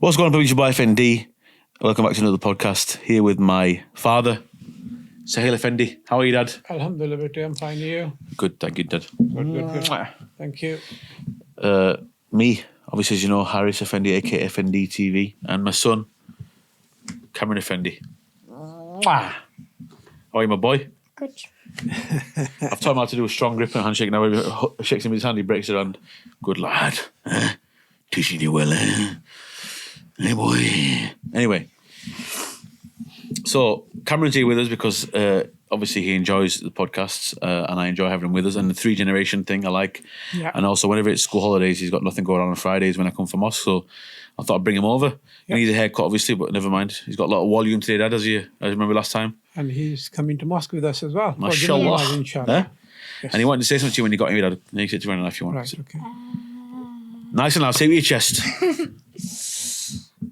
What's going on, people? It's your boy FND. Welcome back to another podcast here with my father, Sahil Effendi. How are you, Dad? Alhamdulillah, I'm fine. You? Good, thank you, Dad. Good. Thank you. Me, obviously, as you know, Harris Effendi, aka FND TV, and my son, Cameron Effendi. How are you, my boy? Good. I've taught him how to do a strong grip and handshake. Now he shakes him with his hand, he breaks it hand. Good lad. Teaching you well, eh? Hey, boy. Anyway, so Cameron's here with us because obviously he enjoys the podcasts and I enjoy having him with us. And the 3-generation thing I like. Yeah. And also, whenever it's school holidays, he's got nothing going on Fridays when I come from mosque. So I thought I'd bring him over. He needs a haircut, obviously, but never mind. He's got a lot of volume today, Dad, as you remember last time. And he's coming to mosque with us as well. Mashallah. Inshallah. Eh? Yes. And he wanted to say something to you when you got here, Dad. You can sit around if you want. Right, okay. Nice and loud. Say it with your chest.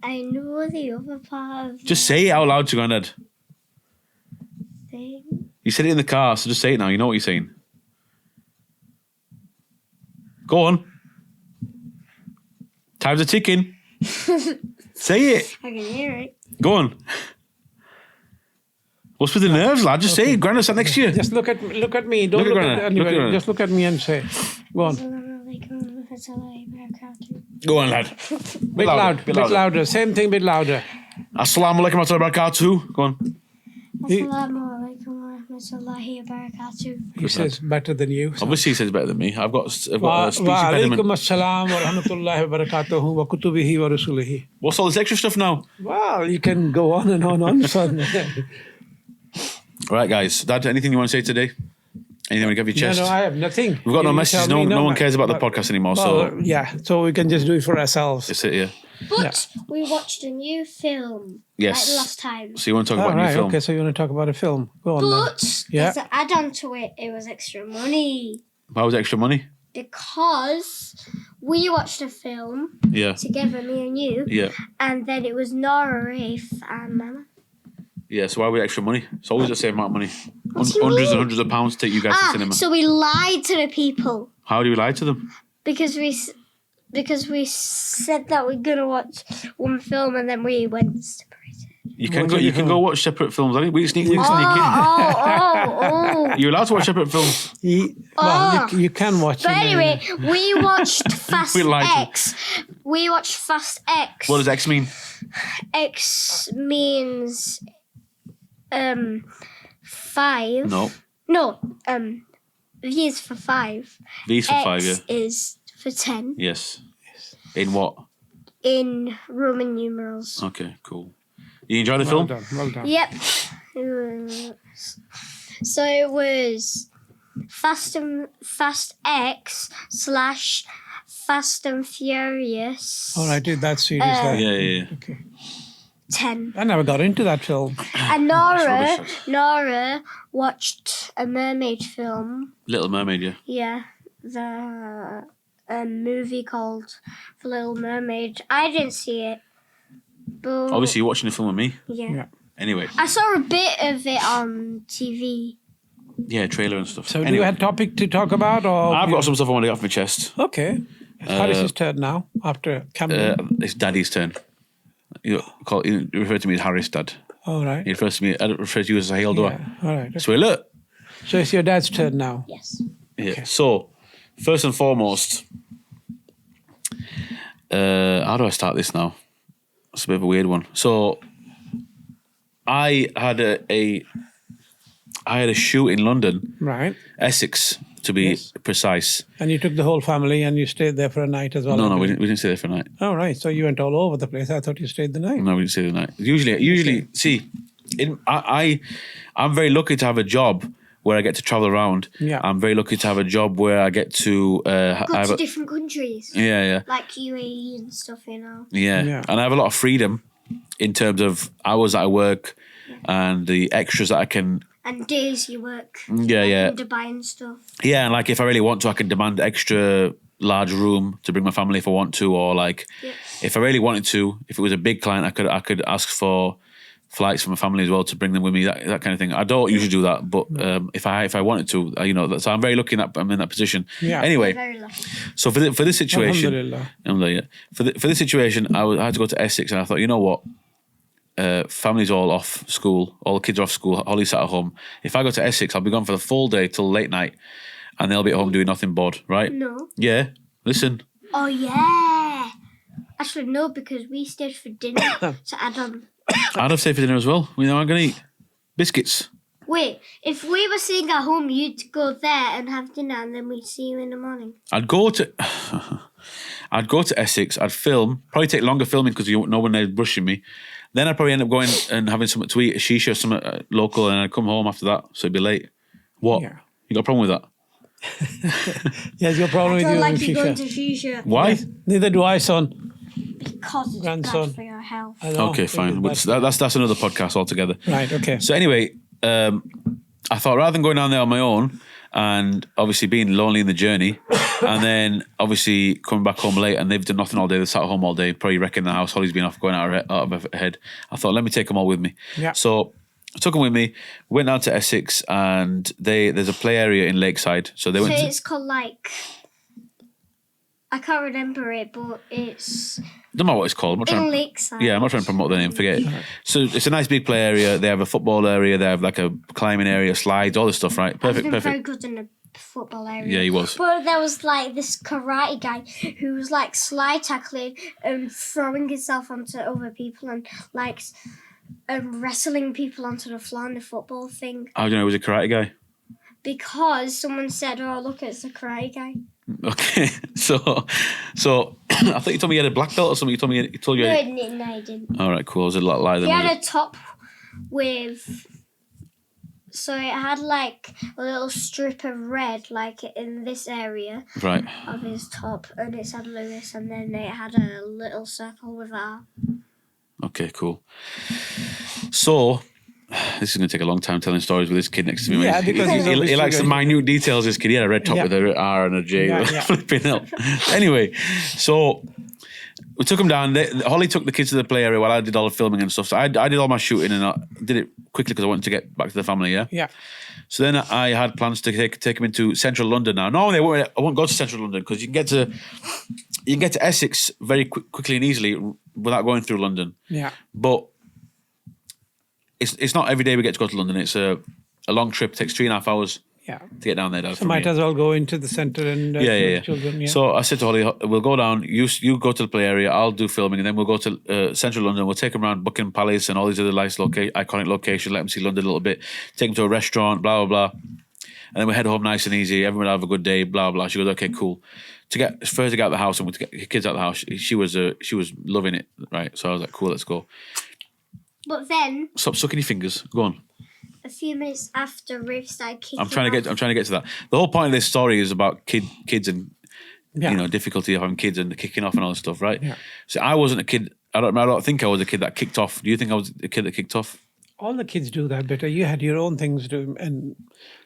I know the other part of Just say it out loud to Granddad. thing. You said it in the car, so just say it now. You know what you're saying. Go on. Time's a ticking. Say it. I can hear it. Go on. What's with the nerves, lad? Just say it. Granddad sat next to you. Just look at me. Don't Look at look at Granddad. anybody. Look at Just look at me and say, go on. Go on, lad. Bit louder. Same thing, bit louder. Assalamu alaikum warahmatullahi wabarakatuh. Go on. Assalamualaikum warahmatullahi wabarakatuh. He says better than you. So. Obviously, he says better than me. I've got a speech Wa impediment. alaikum assalam wa rahmatullahi wa barakatuhu wa kutubihi wa rusulihi. What's all this extra stuff now? Well, you can go on and on, son. Right, guys. Dad, anything you want to say today? Anything you want to give your chest? No, I have nothing. We've got no You messages. tell me, No one cares about the podcast anymore. Well, So yeah, so we can just do it for ourselves. that's it, yeah. But we watched a new film Yes. like last time. So you want to talk All about a right, new film? okay, so you want to talk about a film. Go on then. But Yeah. there's an add-on to it. It was extra money Why was it extra money? because we watched a film Yeah. together, me and you, Yeah. and then it was Nora, Rafe, and Mama. Yeah, so why we extra money? It's always the same amount of money. What do you Hundreds and mean? hundreds of pounds to take you guys to cinema. So we lied to the people How do you lie to them? because we said that we're gonna watch one film and then we went separated. You can What go. did You you can do? go watch separate films. I think we sneak in. Oh. You're allowed to watch separate films. You can watch But it. anyway, we watched Fast We lied to X. We watched Fast X. What does X mean? X means 5. No. No, V is for 5. V's for 5. Yeah. X is for 10 Yes. In what? in Roman numerals. Okay. Cool. You enjoy the Well film? done, well done. Yep. So it was Fast X / Fast and Furious. All right, that series there. Yeah. Okay. 10. I never got into that film. And rubbish. Nora watched a mermaid film. Little Mermaid. Yeah. Yeah, a movie called The Little Mermaid. I didn't see it, but Obviously, you're watching the film with me. yeah. Anyway. I saw a bit of it on TV. Yeah, trailer and stuff. So do anyway, you have a topic to talk about? Or I've got some stuff I want to get off my chest. Okay. It's Harris's turn now after Cameron. It's Daddy's he referred to me as Harris, Dad. All right. He refers to me. I refer to you as Sahil, do I? Yeah. All right. So look. So it's your dad's turn now. Yes. Yeah. Okay. So, first and foremost, how do I start this now? It's a bit of a weird one. So, I had a shoot in London, Right. Essex to be Yes. precise. And you took the whole family and you stayed there for a night as well. No, I we believe. didn't stay there for a night. All right. So you went all over the place. I thought you stayed the night. No, we didn't stay the night. Usually, see, I'm very lucky to have a job where I get to travel around. Yeah. I'm very lucky to have a job where I get to Go to different countries. yeah. Like UAE and stuff, you know. Yeah. Yeah. And I have a lot of freedom in terms of hours that I work and the extras that I can. And days you work. Yeah. In Dubai and stuff. Yeah, and like if I really want to, I can demand extra large room to bring my family if I want to, or like Yeah. if I really wanted to, if it was a big client, I could ask for flights from a family as well to bring them with me, that kind of thing. I don't usually do that, but if I wanted to, so I'm very lucky that I'm in that position. Yeah. Anyway, Very lucky. so for this situation, Alhamdulillah. for this situation, I had to go to Essex, and I thought, you know what? Family's all off school, all the kids are off school, Holly's sat at home. If I go to Essex, I'll be gone for the full day till late night, and they'll be at home doing nothing bored, right? No. Yeah, listen. Oh, yeah. Actually, no, because we stayed for dinner to add on. I'd have stayed for dinner as well. We know I'm going to eat biscuits. Wait, if we were sitting at home, you'd go there and have dinner, and then we'd see you in the morning. I'd go to Essex. I'd film. Probably take longer filming because no one there's brushing me. Then I'd probably end up going and having something to eat, a shisha, something local, and I'd come home after that. So it'd be late. What? Yeah. You got a problem with that? Yes, your problem I with don't you like and you going shisha. to shisha Why? Yes, neither do I, son. because it's Grandson. bad for your health. I know, Okay, it fine. is But bad. that's another podcast altogether. Right, okay. So anyway, I thought rather than going down there on my own and obviously being lonely in the journey, and then obviously coming back home late and they've done nothing all day, they sat at home all day, probably wrecking the house, Holly's been off, going out of her head. I thought, let me take them all with me. Yeah. So I took them with me, went down to Essex, and there's a play area in Lakeside. So they So went to, it's called like, I can't remember it, but it's don't know what it's called. I'm not in trying, Lakeside. yeah, I'm not trying to promote the name, forget it. So it's a nice big play area. They have a football area, they have like a climbing area, slides, all this stuff, right? I Perfect, wasn't very perfect. good in the football area. Yeah, he was. But there was like this karate guy who was like slide tackling and throwing himself onto other people and like wrestling people onto the floor in the football thing. How do you know he was a karate guy? Because someone said, "Oh, look, it's the karate guy." Okay, so I thought you told me you had a black belt or something. You told you. No, Had, I didn't. all right, cool. Was it a lot lie He then? had a top with. So it had like a little strip of red, like in this area Right. of his top, and it said Lewis, and then it had a little circle with R. Okay, cool. So this is going to take a long time telling stories with this kid next to me. Yeah, because he's he obviously likes the going- minute details. This kid, he had a red top Yeah. with a R and a J. Yeah, yeah. Flipping hell. Anyway, so we took him down. Holly took the kids to the play area while I did all the filming and stuff. So I did all my shooting and I did it quickly because I wanted to get back to the family. Yeah. Yeah. So then I had plans to take him into central London. Now, normally I won't go to central London because you can get to Essex very quickly and easily without going through London. Yeah. But it's not every day we get to go to London. It's a long trip. It takes 3.5 hours Yeah. to get down there. Dad, So from might here. as well go into the center and show Yeah. the children. Yeah. So I said to Holly, we'll go down. You go to the play area. I'll do filming, and then we'll go to central London. We'll take them around Buckingham Palace and all these other nice iconic locations. Let them see London a little bit. Take them to a restaurant. Blah blah blah. And then we head home nice and easy. Everyone will have a good day. Blah blah. She goes, okay, cool. To get out of the house and to get the kids out of the house, she was loving it. Right. So I was like, cool, let's go. But then, Stop sucking your fingers. Go on. a few minutes after Rafe started kicking I'm trying to off, get to that. The whole point of this story is about kids and Yeah. difficulty of having kids and kicking off and all this stuff, right? Yeah. So I wasn't a kid. I don't think I was a kid that kicked off. Do you think I was a kid that kicked off? All the kids do that, but you had your own things to do, and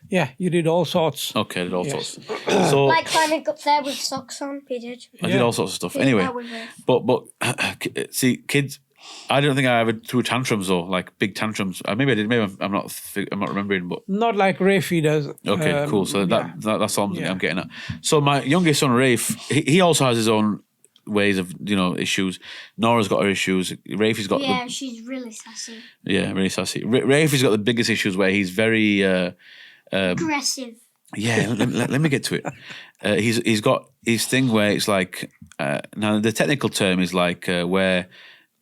yeah, you did all sorts. Okay, I did all Yes. sorts. So like climbing up there with socks on. He did. I did all sorts of stuff. He did Anyway, that with Rafe. but see, kids. I don't think I ever threw tantrums though, like big tantrums. Maybe I did. Maybe I'm not remembering, but. Not like Rafe does. Okay, cool. So yeah. that's all Yeah. I'm getting at. So my youngest son Rafe, he also has his own ways of issues. Nora's got her issues. Rafe's got Yeah, she's really sassy. really sassy. Rafe's got the biggest issues where he's very Aggressive. yeah. let me get to it. He's got his thing where it's like now the technical term is like where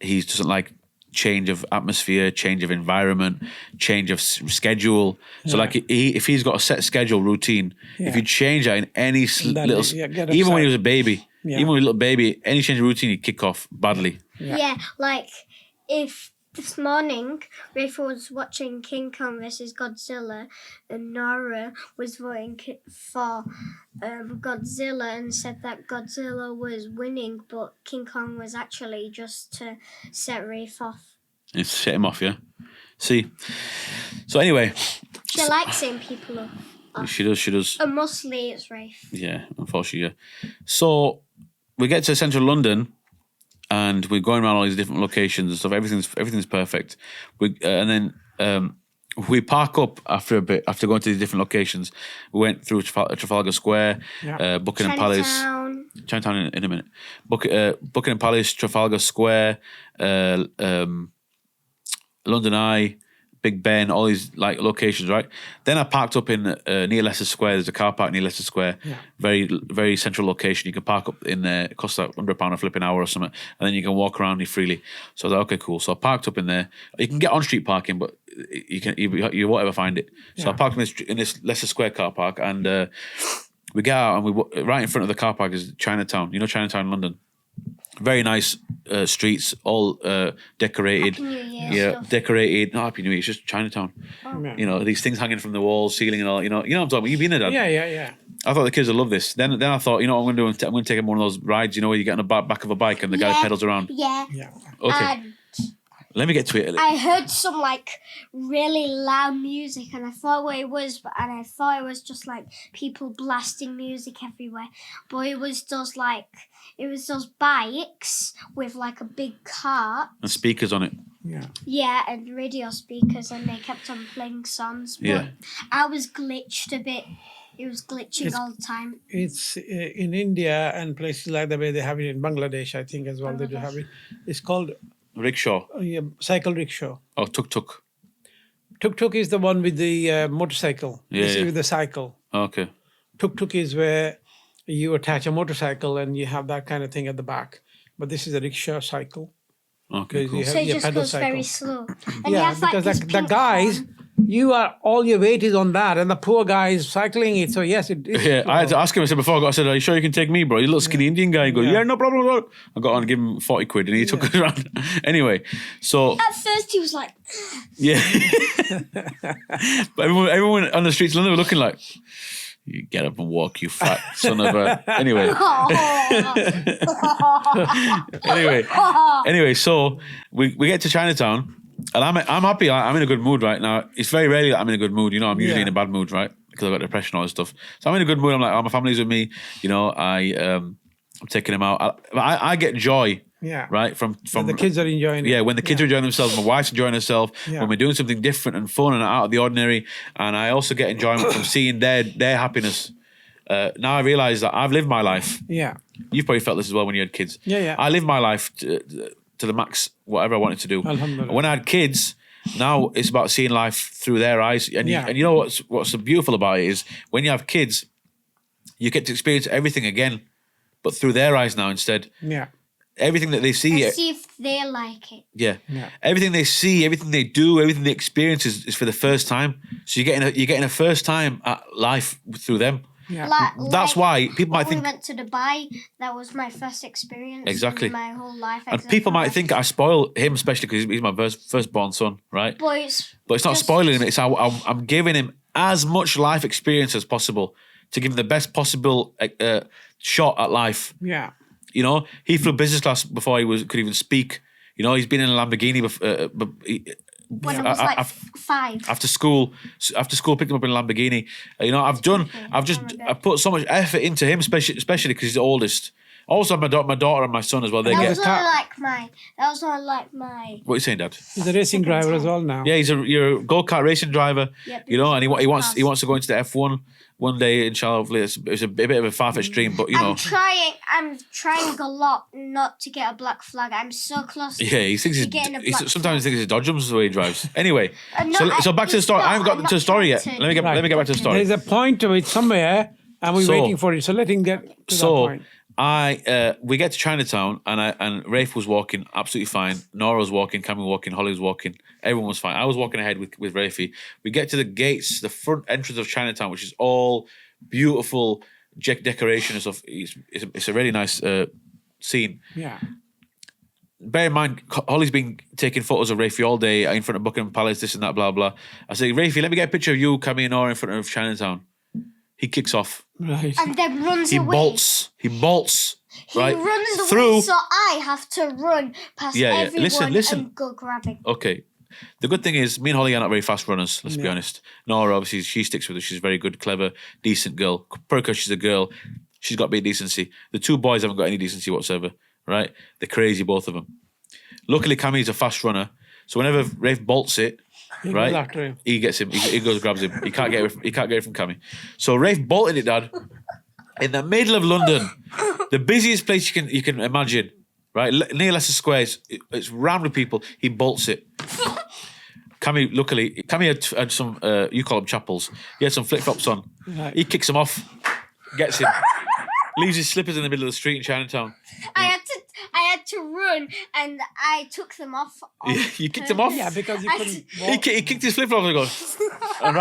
he doesn't like change of atmosphere, change of environment, change of schedule. So like if he's got a set schedule routine, if you change that in any Then little, get even when he upset. was a baby, Yeah. even when he was a little baby, any change of routine he'd kick off badly. Yeah. Like if this morning Rafe was watching King Kong vs Godzilla and Nora was voting for Godzilla and said that Godzilla was winning, but King Kong was actually just to set Rafe off. And set him off, yeah. See. So anyway, She likes setting people off. she does. And mostly it's Rafe. Yeah, unfortunately, yeah. So we get to central London, and we're going around all these different locations and stuff. Everything's perfect. And then we park up after a bit. After going to these different locations, we went through Trafalgar Square, Buckingham Palace, Chinatown in a minute. Buckingham Palace, Trafalgar Square, London Eye, Big Ben, all these like locations, right? Then I parked up in near Leicester Square. There's a car park near Leicester Square. Yeah. Very, very central location. You can park up in there. It costs like £100 a flipping hour or something, and then you can walk around freely. So I was like, okay, cool. So I parked up in there. You can get on street parking, but you won't ever find it. So I parked in this Leicester Square car park, and we get out, and right in front of the car park is Chinatown. You know Chinatown in London. Very nice streets, all decorated. Happy New Year stuff. Decorated. Not Happy New Year, it's just Chinatown. Oh. You know, these things hanging from the walls, ceiling and all. You know what I'm talking about? You've been there, Dad? Yeah. I thought the kids would love this. Then I thought, you know what I'm going to do? I'm going to take them one of those rides, you know, where you get on the back of a bike and the guy pedals around. Yeah. Okay. Let me get to it. I heard some like really loud music, and I thought what it was, and I thought it was just like people blasting music everywhere. But it was those bikes with like a big cart And speakers on it. Yeah, and radio speakers, and they kept on playing songs. But I was glitched a bit. It was glitching all the time. It's in India and places like that where they have it in Bangladesh, I think as well. They do have it. It's called rickshaw. Cycle rickshaw. Oh, tuk-tuk. Tuk-tuk is the one with the motorcycle. With the cycle. Okay. Tuk-tuk is where you attach a motorcycle and you have that kind of thing at the back. But this is a rickshaw cycle. Okay, cool. So it just goes very slow. And because the guys, all your weight is on that, and the poor guy is cycling it. So yes, it is. Yeah, I had to ask him. I said before, I said, "Are you sure you can take me, bro? You little skinny Indian guy." He goes, "Yeah, no problem." I got on and gave him 40 quid, and he took us around. Anyway, so at first he was like, yeah, but everyone on the streets of London were looking like, "You get up and walk, you fat son of a." Anyway, so we get to Chinatown, and I'm happy. I'm in a good mood right now. It's very rarely that I'm in a good mood. You know, I'm usually in a bad mood, right? Because I've got depression and all this stuff. So I'm in a good mood. I'm like, oh, my family's with me. You know, I'm taking them out. I get joy. Yeah. Right. From the kids are enjoying it. Yeah, when the kids are enjoying themselves, my wife's enjoying herself. Yeah. When we're doing something different and fun and out of the ordinary, and I also get enjoyment from seeing their happiness. Now I realise that I've lived my life. Yeah. You've probably felt this as well when you had kids. Yeah. I lived my life to the max, whatever I wanted to do. Alhamdulillah. When I had kids, now it's about seeing life through their eyes. And you know what's so beautiful about it is when you have kids, you get to experience everything again, but through their eyes now instead. Yeah. Everything that they see. Let's see if they like it. Yeah. Everything they see, everything they do, everything they experience is for the first time. So you're getting a first time at life through them. Yeah. That's why people might think. We went to Dubai. That was my first experience. Exactly. In my whole life. And people might think I spoil him, especially because he's my firstborn son, right? But it's not spoiling him. It's I'm giving him as much life experience as possible to give him the best possible shot at life. Yeah. You know, he flew business class before he could even speak. You know, he's been in a Lamborghini when I was like 5. After school, picked him up in a Lamborghini. You know, I put so much effort into him, especially because he's the oldest. Also, my daughter and my son as well. That was not like my. What are you saying, Dad? He's a racing driver as well now. Yeah, you're a go-kart racing driver. Yep, you know, and he wants to go into the F1 one day. Inshallah, it's a bit of a far-fetched dream, but you know. I'm trying a lot not to get a black flag. I'm so close. Yeah, he thinks sometimes he thinks he's dodgems the way he drives. Anyway, so back to the story. I haven't got to the story yet. Let me get back to the story. There's a point to it somewhere, and we're waiting for it. So let him get to that point. We get to Chinatown, and Rafe was walking absolutely fine. Nora was walking, Cammy was walking, Holly was walking. Everyone was fine. I was walking ahead with Rafe. We get to the gates, the front entrance of Chinatown, which is all beautiful decoration and stuff. It's a really nice scene. Yeah. Bear in mind, Holly's been taking photos of Rafe all day in front of Buckingham Palace, this and that, blah, blah. I say, Rafe, let me get a picture of you, Cammy and Nora in front of Chinatown. He kicks off. Right. And then runs He away. bolts. He runs away, so I have to run past everyone Listen. and go grab him. Okay. The good thing is, me and Holly are not very fast runners, let's be honest. Nora, obviously, she sticks with us. She's a very good, clever, decent girl. Probably because she's a girl, she's got a bit of decency. The two boys haven't got any decency whatsoever, right? They're crazy, both of them. Luckily, Cammy's a fast runner, so whenever Rafe bolts it, He right, goes after him. he gets him. He goes, grabs him. He can't get it from Cammy. So Rafe bolted it, Dad, in the middle of London, the busiest place you can imagine, right, near Leicester Square. It's rammed with people. He bolts it. Cammy had some, you call them chapels. He had some flip-flops on. Right. He kicks him off, gets him, leaves his slippers in the middle of the street in Chinatown. I had to run, and I took them off. You kicked him off? Yeah, because you couldn't walk. He kicked his flip-flops and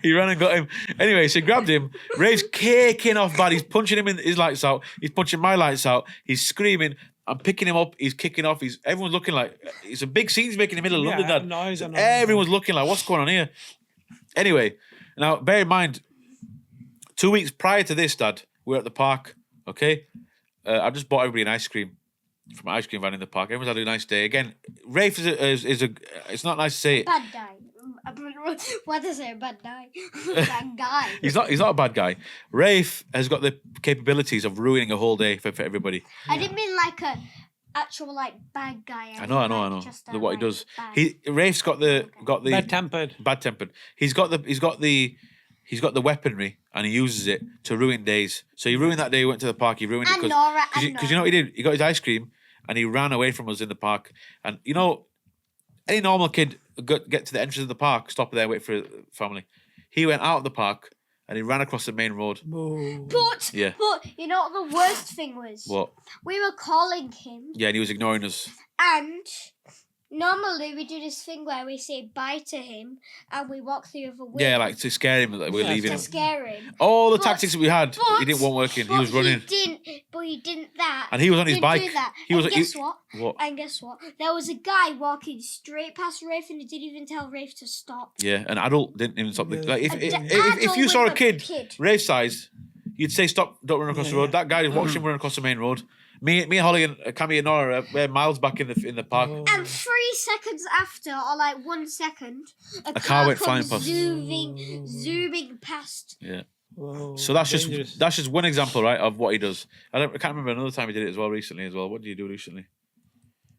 he ran and got him. Anyway, so he grabbed him. Rafe's kicking off bad. He's punching him in his lights out. He's punching my lights out. He's screaming. I'm picking him up. He's kicking off. Everyone's looking like it's a big scene he's making in the middle of London, Dad. Noise and Everyone's looking like, what's going on here? Anyway, now bear in mind, 2 weeks prior to this, Dad, we were at the park. Okay, I just bought everybody an ice cream from an ice cream van in the park. Everyone's had a nice day. Again, Rafe is a. It's not nice to say it. Bad guy. What is it? Bad guy. Bad guy. He's not a bad guy. Rafe has got the capabilities of ruining a whole day for everybody. I didn't mean like a actual like bad guy. I know. Just What he like, does. bad. Rafe's got the Bad-tempered. Bad-tempered. He's got the weaponry and he uses it to ruin days. So he ruined that day. He went to the park. He ruined it And Nora. because you know what he did. He got his ice cream and he ran away from us in the park. And you know, any normal kid get to the entrance of the park, stop there, wait for a family. He went out of the park and he ran across the main road. Boo. But Yeah. you know what the worst thing was? What? We were calling him, Yeah, and he was ignoring us. and normally we do this thing where we say bye to him and we walk the other way. Yeah, like to scare him that we're Yeah, leaving to him. scare him. All the But- tactics that we had, he didn't want working. He was running. He didn't that. And he was on his Didn't bike. Do that. He was. And guess what? What? And guess what? There was a guy walking straight past Rafe, and he didn't even tell Rafe to stop. Yeah, an adult didn't even stop. Yeah. Like if Adult you saw a with kid Rafe size, you'd say stop, don't run across the Yeah, road. yeah. That guy just watched him run across the main road. Me and Holly and Cammy and Nora were miles back in the park. Oh. And 3 seconds after, or like 1 second, a car went flying comes past. zooming past. Yeah. Whoa, So that's dangerous. just one example, right, of what he does. I can't remember another time he did it as well recently as well. What did you do recently?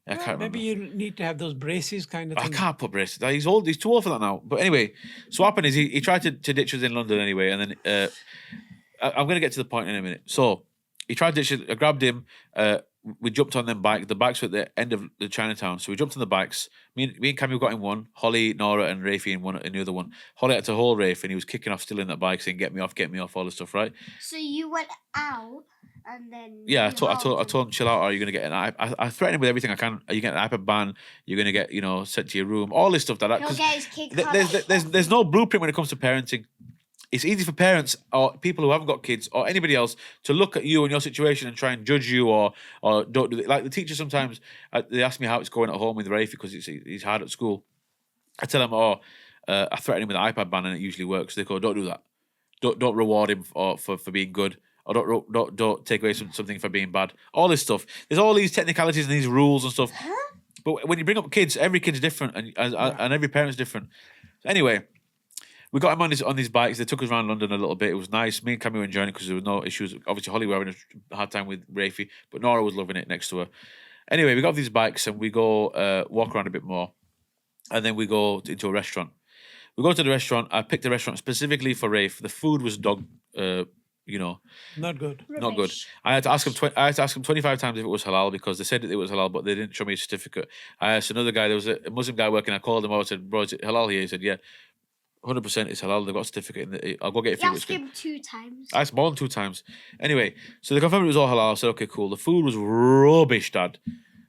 I can't remember. Maybe you need to have those braces kind of I thing. can't put braces. He's old. He's too old for that now. But anyway, so what happened is he tried to ditch us in London anyway, and then I'm going to get to the point in a minute. So he tried to ditch us. I grabbed him. We jumped on them bikes. The bikes were at the end of the Chinatown, so we jumped on the bikes. Me and Cammy got in one. Holly, Nora, and Rafe in the other one. Holly had to hold Rafe, and he was kicking off, still in that bike, saying "Get me off," all this stuff, right? So you went out, and then Yeah, I you told him, chill out, or you're gonna get an iPad. I threatened him with everything I can. Are you getting an iPad ban? You're gonna get, sent to your room. All this stuff like that. He'll 'Cause get his kid there's no blueprint when it comes to parenting. It's easy for parents or people who haven't got kids or anybody else to look at you and your situation and try and judge you or don't do it. Like the teacher sometimes, they ask me how it's going at home with Rafe because he's hard at school. I tell them, I threaten him with an iPad ban and it usually works. They go, don't do that. Don't reward him for being good. Or don't take away something for being bad. All this stuff. There's all these technicalities and these rules and stuff. But when you bring up kids, every kid's different and every parent's different. So anyway, we got him on these bikes. They took us around London a little bit. It was nice. Me and Cammy were enjoying it because there was no issues. Obviously, Holly were having a hard time with Rafe, but Nora was loving it next to her. Anyway, we got these bikes and we go walk around a bit more. And then we go into a restaurant. We go to the restaurant. I picked a restaurant specifically for Rafe. The food was Not good. not good. I had to ask him 25 times if it was halal because they said that it was halal, but they didn't show me a certificate. I asked another guy. There was a Muslim guy working. I called him. I said, "Bro, is it halal here?" He said, "Yeah, 100% it's halal. They've got a certificate. I'll go get it for You you." asked him 2 times. I asked more than 2 times. Anyway, so they confirmed it was all halal. I said, "Okay, cool." The food was rubbish, Dad.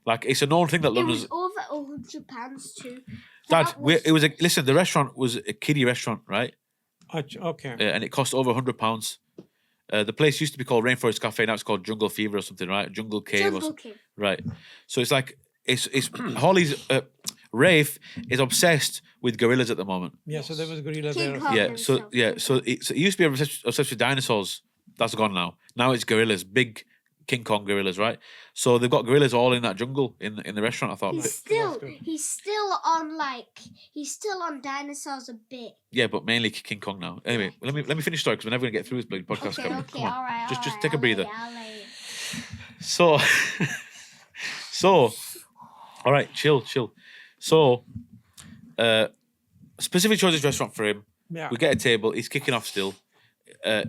Like it's a known thing that It London's. was over £100 too. Dad, That was- listen. The restaurant was a kiddie restaurant, right? Okay. And it cost over £100. The place used to be called Rainforest Cafe. Now it's called Jungle Fever or something, right? Jungle Cave, Jungle Cave. right? So it's like it's Holly's Rafe is obsessed with gorillas at the moment. Yeah, so there was a gorilla King there. Kong. Yeah, himself. so it used to be obsessed with dinosaurs. That's gone now. Now it's gorillas, big King Kong gorillas, right? So they've got gorillas all in that jungle in the restaurant. I thought, He's still on dinosaurs a bit. yeah, but mainly King Kong now. Anyway, let me finish the story because we're never gonna get through this bloody podcast. Okay, Cameron. okay, Come on, all right. just take a breather. I'll lay it. So, so, all right, chill. So, specifically chose this restaurant for him. Yeah. We get a table. He's kicking off still.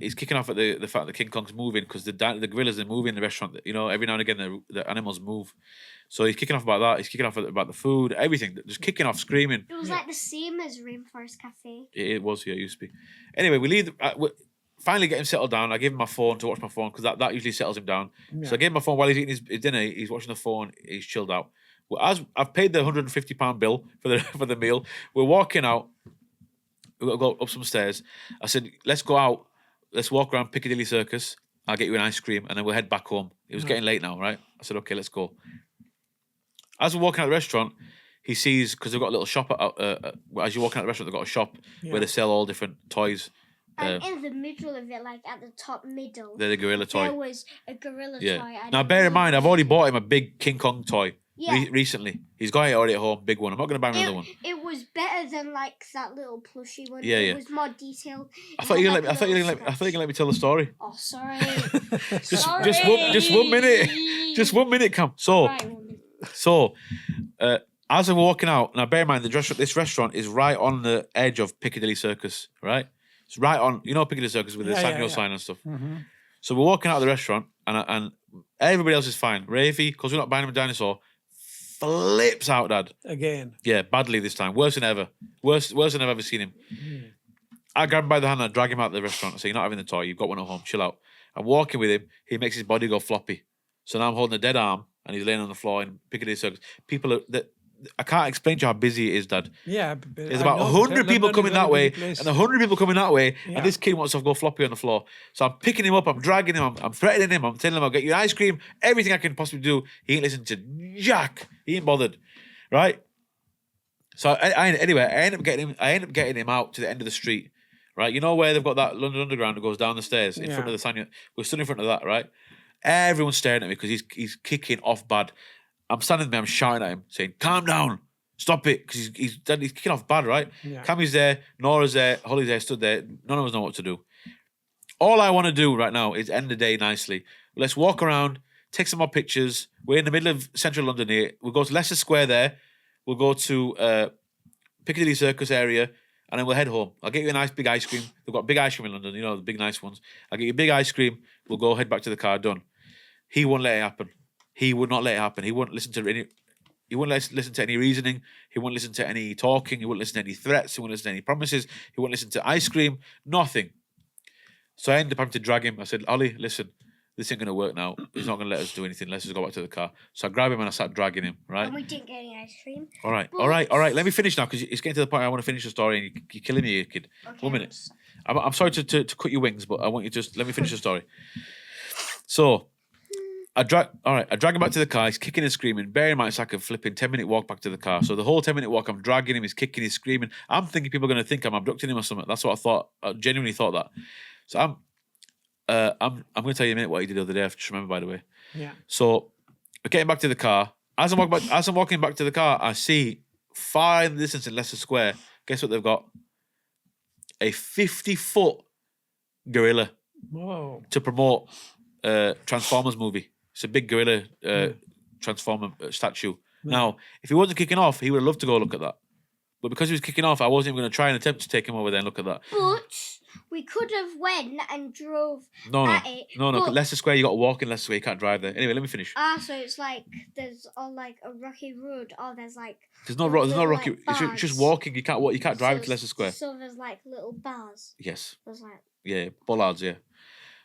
He's kicking off at the fact that King Kong's moving because the gorillas are moving in the restaurant. You know, every now and again the animals move. So he's kicking off about that. He's kicking off about the food, everything. Just kicking off, screaming. It was like the same as Rainforest Cafe. It was, yeah, it used to be. Anyway, we leave. We finally get him settled down. I give him my phone to watch my phone because that usually settles him down. Yeah. So I gave him my phone while he's eating his dinner. He's watching the phone. He's chilled out. Well, as I've paid the £150 bill for the meal, we're walking out. We've got to go up some stairs. I said, let's go out. Let's walk around Piccadilly Circus. I'll get you an ice cream and then we'll head back home. It was getting late now, right? I said, okay, let's go. As we're walking out of the restaurant, he sees, because they've got a little shop, as you're walking out of the restaurant, they've got a shop where they sell all different toys. And in the middle of it, like at the top middle, They're the gorilla toy. there was a gorilla toy. Now, bear in mind, I've already bought him a big King Kong toy Yeah. recently. He's got it already at home, big one. I'm not going to buy him another one. It was better than like that little plushy one. Yeah, it yeah. was more detailed. I thought you were going to let me tell the story. Oh, sorry. Just Sorry. just 1 minute. Just 1 minute, Cam. So, Right, 1 minute. So, as I'm walking out, now bear in mind, this restaurant is right on the edge of Piccadilly Circus, right? It's right on, Piccadilly Circus with the Sangyo sign and stuff. Mm-hmm. So we're walking out of the restaurant, and everybody else is fine. Rafe, because we're not buying him a dinosaur, flips out, Dad. Again. Yeah, badly this time. Worse than ever. Worse than I've ever seen him. I grab him by the hand and I drag him out of the restaurant and say, you're not having the toy, you've got one at home, chill out. I'm walking with him, he makes his body go floppy. So now I'm holding a dead arm and he's laying on the floor in Piccadilly Circus. I can't explain to you how busy it is, Dad. Yeah. There's about 100 people coming that way and 100 people coming that way, and this kid wants to go floppy on the floor. So I'm picking him up, I'm dragging him, I'm threatening him, I'm telling him I'll get you ice cream, everything I can possibly do. He ain't listening to jack. He ain't bothered, right? So anyway, I end up getting him out to the end of the street, right? You know where they've got that London Underground that goes down the stairs in front of the Sanya. We're stood in front of that, right? Everyone's staring at me because he's kicking off bad. I'm standing there, I'm shouting at him, saying, calm down, stop it, because he's kicking off bad, right? Yeah. Cammy's there, Nora's there, Holly's there, stood there. None of us know what to do. All I want to do right now is end the day nicely. Let's walk around, take some more pictures. We're in the middle of central London here. We'll go to Leicester Square there. We'll go to Piccadilly Circus area, and then we'll head home. I'll get you a nice big ice cream. They've got big ice cream in London, the big nice ones. I'll get you a big ice cream. We'll go head back to the car, done. He won't let it happen. He would not let it happen. He wouldn't listen to any. He wouldn't listen to any reasoning. He wouldn't listen to any talking. He wouldn't listen to any threats. He wouldn't listen to any promises. He wouldn't listen to ice cream. Nothing. So I ended up having to drag him. I said, Ollie, listen, this ain't going to work now. He's not going to let us do anything. Let's just go back to the car. So I grabbed him and I started dragging him, right? And we didn't get any ice cream. All right. Let me finish now because it's getting to the point I want to finish the story and you're killing me, kid. Okay, 1 minute. I'm sorry to cut your wings, but I want you to just let me finish the story. So I drag him back to the car. He's kicking and screaming. Bear in mind, it's like a flipping 10-minute walk back to the car. So the whole 10-minute walk, I'm dragging him. He's kicking, he's screaming. I'm thinking people are going to think I'm abducting him or something. That's what I thought. I genuinely thought that. So I'm going to tell you in a minute what he did the other day. I just remember, by the way. Yeah. So we're getting back to the car. As I'm walking back to the car, I see far in the distance in Leicester Square. Guess what they've got? A 50-foot gorilla Whoa. to promote Transformers movie. It's a big gorilla Transformer statue. Now, if he wasn't kicking off, he would have loved to go look at that. But because he was kicking off, I wasn't even going to try and attempt to take him over there and look at that. But we could have went and drove at it. No. But, Leicester Square, you got to walk in Leicester Square. You can't drive there. Anyway, let me finish. so it's like there's like a rocky road, or there's like There's no rocky. like It's just bars. walking. You can't drive into Leicester Square. So there's like little bars. Yes. There's like Yeah, bollards, yeah.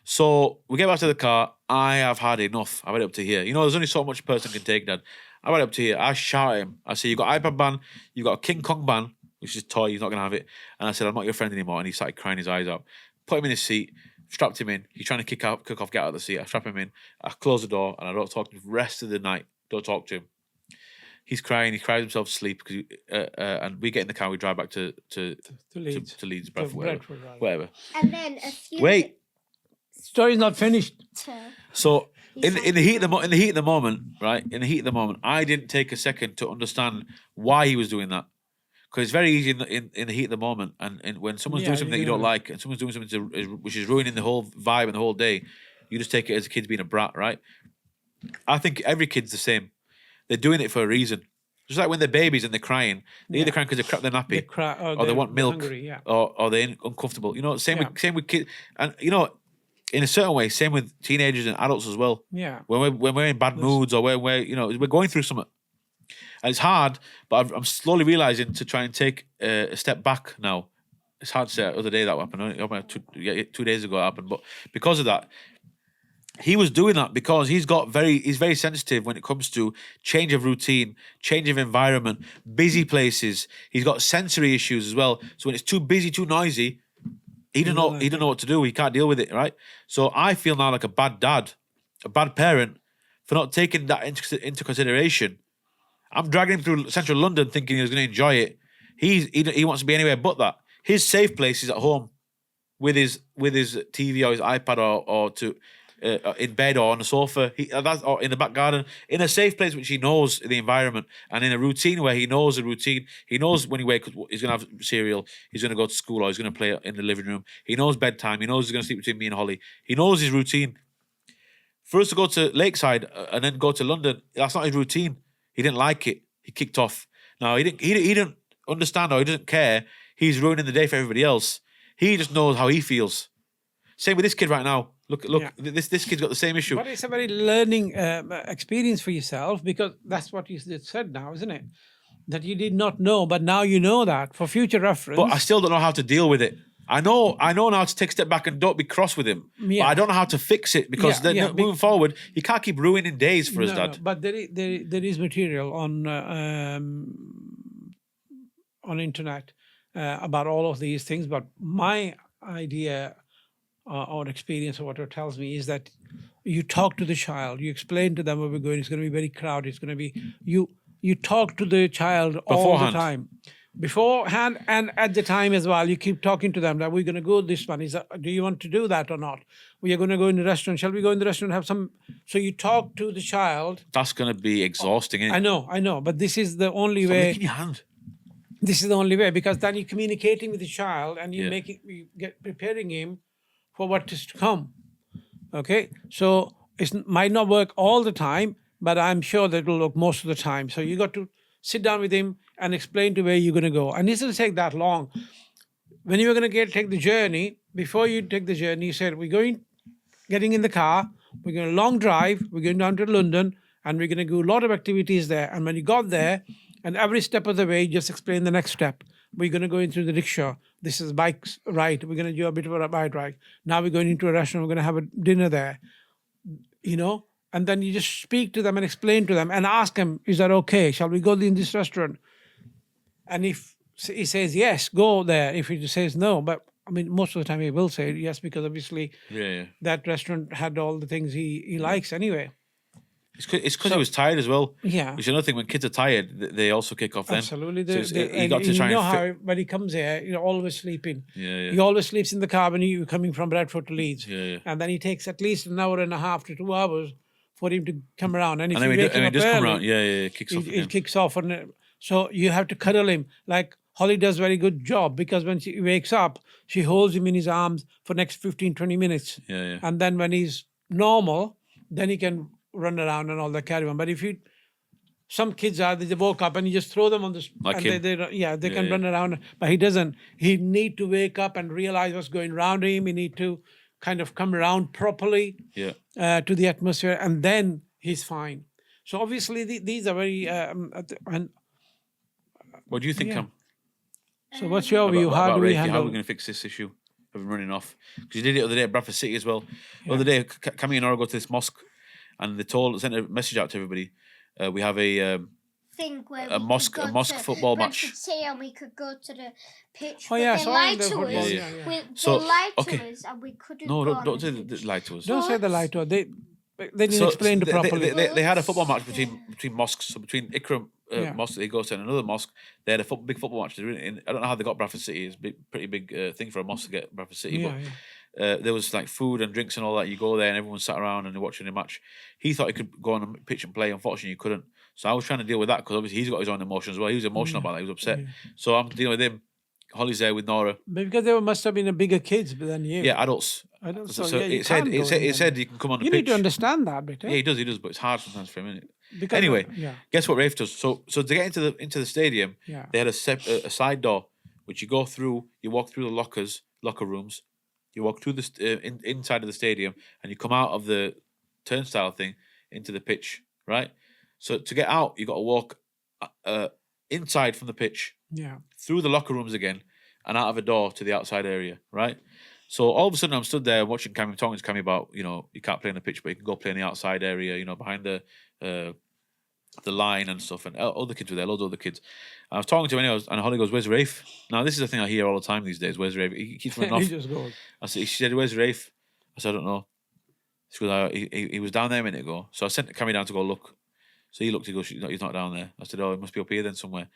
So we get back to the car. I have had enough. I went up to here. There's only so much a person can take, Dad. I went up to here. I shout at him. I say, you got iPad ban. You got a King Kong ban, which is toy. He's not going to have it. And I said, I'm not your friend anymore. And he started crying his eyes out. Put him in his seat. Strapped him in. He's trying to kick off, get out of the seat. I strap him in. I close the door and I don't talk to him the rest of the night. Don't talk to him. He's crying. He cries himself to sleep. And we get in the car. We drive back to Leeds. to Leeds, To Bradford, Bradford, rather. whatever. and then a few Wait. Story's not finished. later, So in the heat of the moment, right? In the heat of the moment, I didn't take a second to understand why he was doing that. Because it's very easy in the heat of the moment, and when someone's doing something that you don't like, and someone's doing something which is ruining the whole vibe and the whole day, you just take it as a kid's being a brat, right? I think every kid's the same. They're doing it for a reason. Just like when they're babies and they're crying, they're either crying because they crap their nappy, They cry, or they want milk, hungry, yeah. or they're uncomfortable. You know, same Yeah. with kids, and you know, in a certain way, same with teenagers and adults as well. Yeah. When we're in bad moods or we're you know we're going through something, and it's hard. But I'm slowly realizing to try and take a step back now. It's hard to say. The other day that happened, only 2 days ago it happened, but because of that. He was doing that because he's very sensitive when it comes to change of routine, change of environment, busy places. He's got sensory issues as well. So when it's too busy, too noisy, he don't know what to do. He can't deal with it, right? So I feel now like a bad dad, a bad parent for not taking that into consideration. I'm dragging him through central London thinking he's going to enjoy it. He wants to be anywhere but that. His safe place is at home with his TV or his iPad or in bed or on the sofa, or in the back garden, in a safe place which he knows the environment, and in a routine where he knows the routine. He knows when he wakes up, he's going to have cereal, he's going to go to school, or he's going to play in the living room. He knows bedtime. He knows he's going to sleep between me and Holly. He knows his routine. For us to go to Lakeside and then go to London, that's not his routine. He didn't like it. He kicked off. Now he didn't understand, or he doesn't care. He's ruining the day for everybody else. He just knows how he feels. Same with this kid right now. Look! Yeah. This kid's got the same issue. But it's a very learning experience for yourself, because that's what you said now, isn't it? That you did not know, but now you know that for future reference. But I still don't know how to deal with it. I know now to take a step back and don't be cross with him. Yeah. But I don't know how to fix it, because moving forward, he can't keep ruining days for his dad. No, but there is material on internet about all of these things. But my idea or experience, or what it tells me, is that you talk to the child, you explain to them where we're going. It's going to be very crowded. It's going to be you talk to the child all the time, beforehand and at the time as well. You keep talking to them that we're going to go this one. Do you want to do that or not? We are going to go in the restaurant. Shall we go in the restaurant and have some? So you talk to the child. That's going to be exhausting, isn't it? I know, but this is the only Stop way. licking your hand. This is the only way, because then you're communicating with the child and you get preparing him for what is to come. Okay, so it might not work all the time, but I'm sure that it will work most of the time. So you got to sit down with him and explain to where you're going to go. And it doesn't take that long. When you're going to take the journey, before you take the journey, you said, getting in the car, we're going a long drive, we're going down to London, and we're going to do a lot of activities there. And when you got there, and every step of the way, just explain the next step. We're going to go into the rickshaw. This is bikes ride. We're going to do a bit of a bike ride. Now we're going into a restaurant. We're going to have a dinner there. You know? And then you just speak to them and explain to them and ask them, is that okay? Shall we go in this restaurant? And if he says yes, go there. If he says no, but I mean, most of the time he will say yes, because obviously that restaurant had all the things he likes anyway. It's because he was tired as well. Yeah. Which is another thing, when kids are tired, they also kick off then. Absolutely. You got to try how when he comes here, you're always sleeping. Yeah. He always sleeps in the car when you're coming from Bradford to Leeds. Yeah. And then he takes at least an hour and a half to 2 hours for him to come around. And if And you then wake him he up does come early, around. Yeah, kicks off he again. kicks off. So you have to cuddle him. Like Holly does a very good job, because when she wakes up, she holds him in his arms for next 15, 20 minutes. Yeah. And then when he's normal, then he can run around and all that, carry on. But if some kids they woke up and you just throw them on the Like and him. they can run around, but he doesn't. He need to wake up and realize what's going around him. He need to kind of come around properly to the atmosphere, and then he's fine. So obviously these are very and What do you think, Cam? so what's your view? How do we Rafe? How are handle? we going to fix this issue of him running off? Because you did it the other day at Bradford City as well. The other day, Cammy and Nora go to this mosque, and they sent a message out to everybody. We have a mosque football match. And we could go to the pitch. Oh yeah, they so lied to football, us. yeah. They lied to us, and we couldn't. No, go on don't the say pitch. lie to us. Don't say the light to her. They didn't explain it properly. They had a football match between mosques. So between Ikram mosque that he goes to and another mosque, they had a big football match. I don't know how they got Bradford City. It's a pretty big thing for a mosque to get Bradford City. But there was like food and drinks and all that. You go there and everyone sat around and they're watching the match. He thought he could go on the pitch and play. Unfortunately, he couldn't. So I was trying to deal with that, because obviously he's got his own emotions as well. He was emotional about that. He was upset. So I'm dealing with him. Holly's there with Nora. But because there must have been a bigger kids than you. Yeah, adults. I don't. So, So, so yeah, you it said can't go in it said then. you can come on the You pitch. need to understand that bit. Yeah, he does, but it's hard sometimes for him, isn't it? Because Anyway, yeah, guess what Rafe does? So to get into the stadium, yeah, they had a side door which you go through. You walk through the locker rooms. You walk through inside of the stadium, and you come out of the turnstile thing into the pitch, right? So to get out, you got to walk inside from the pitch, yeah. through the locker rooms again, and out of a door to the outside area, right? So all of a sudden, I'm stood there watching Cammy, talking to Cammy about, you can't play on the pitch, but you can go play in the outside area, behind the line and stuff. And other kids were there, loads of other kids. I was talking to him, and Holly goes, "Where's Rafe?" Now, this is a thing I hear all the time these days. Where's Rafe? He keeps running He off. just goes. She said, "Where's Rafe?" I said, "I don't know." She goes, he was down there a minute ago. So I sent Cammy down to go look. So he looked, he goes, "He's not down there." I said, "Oh, he must be up here then somewhere."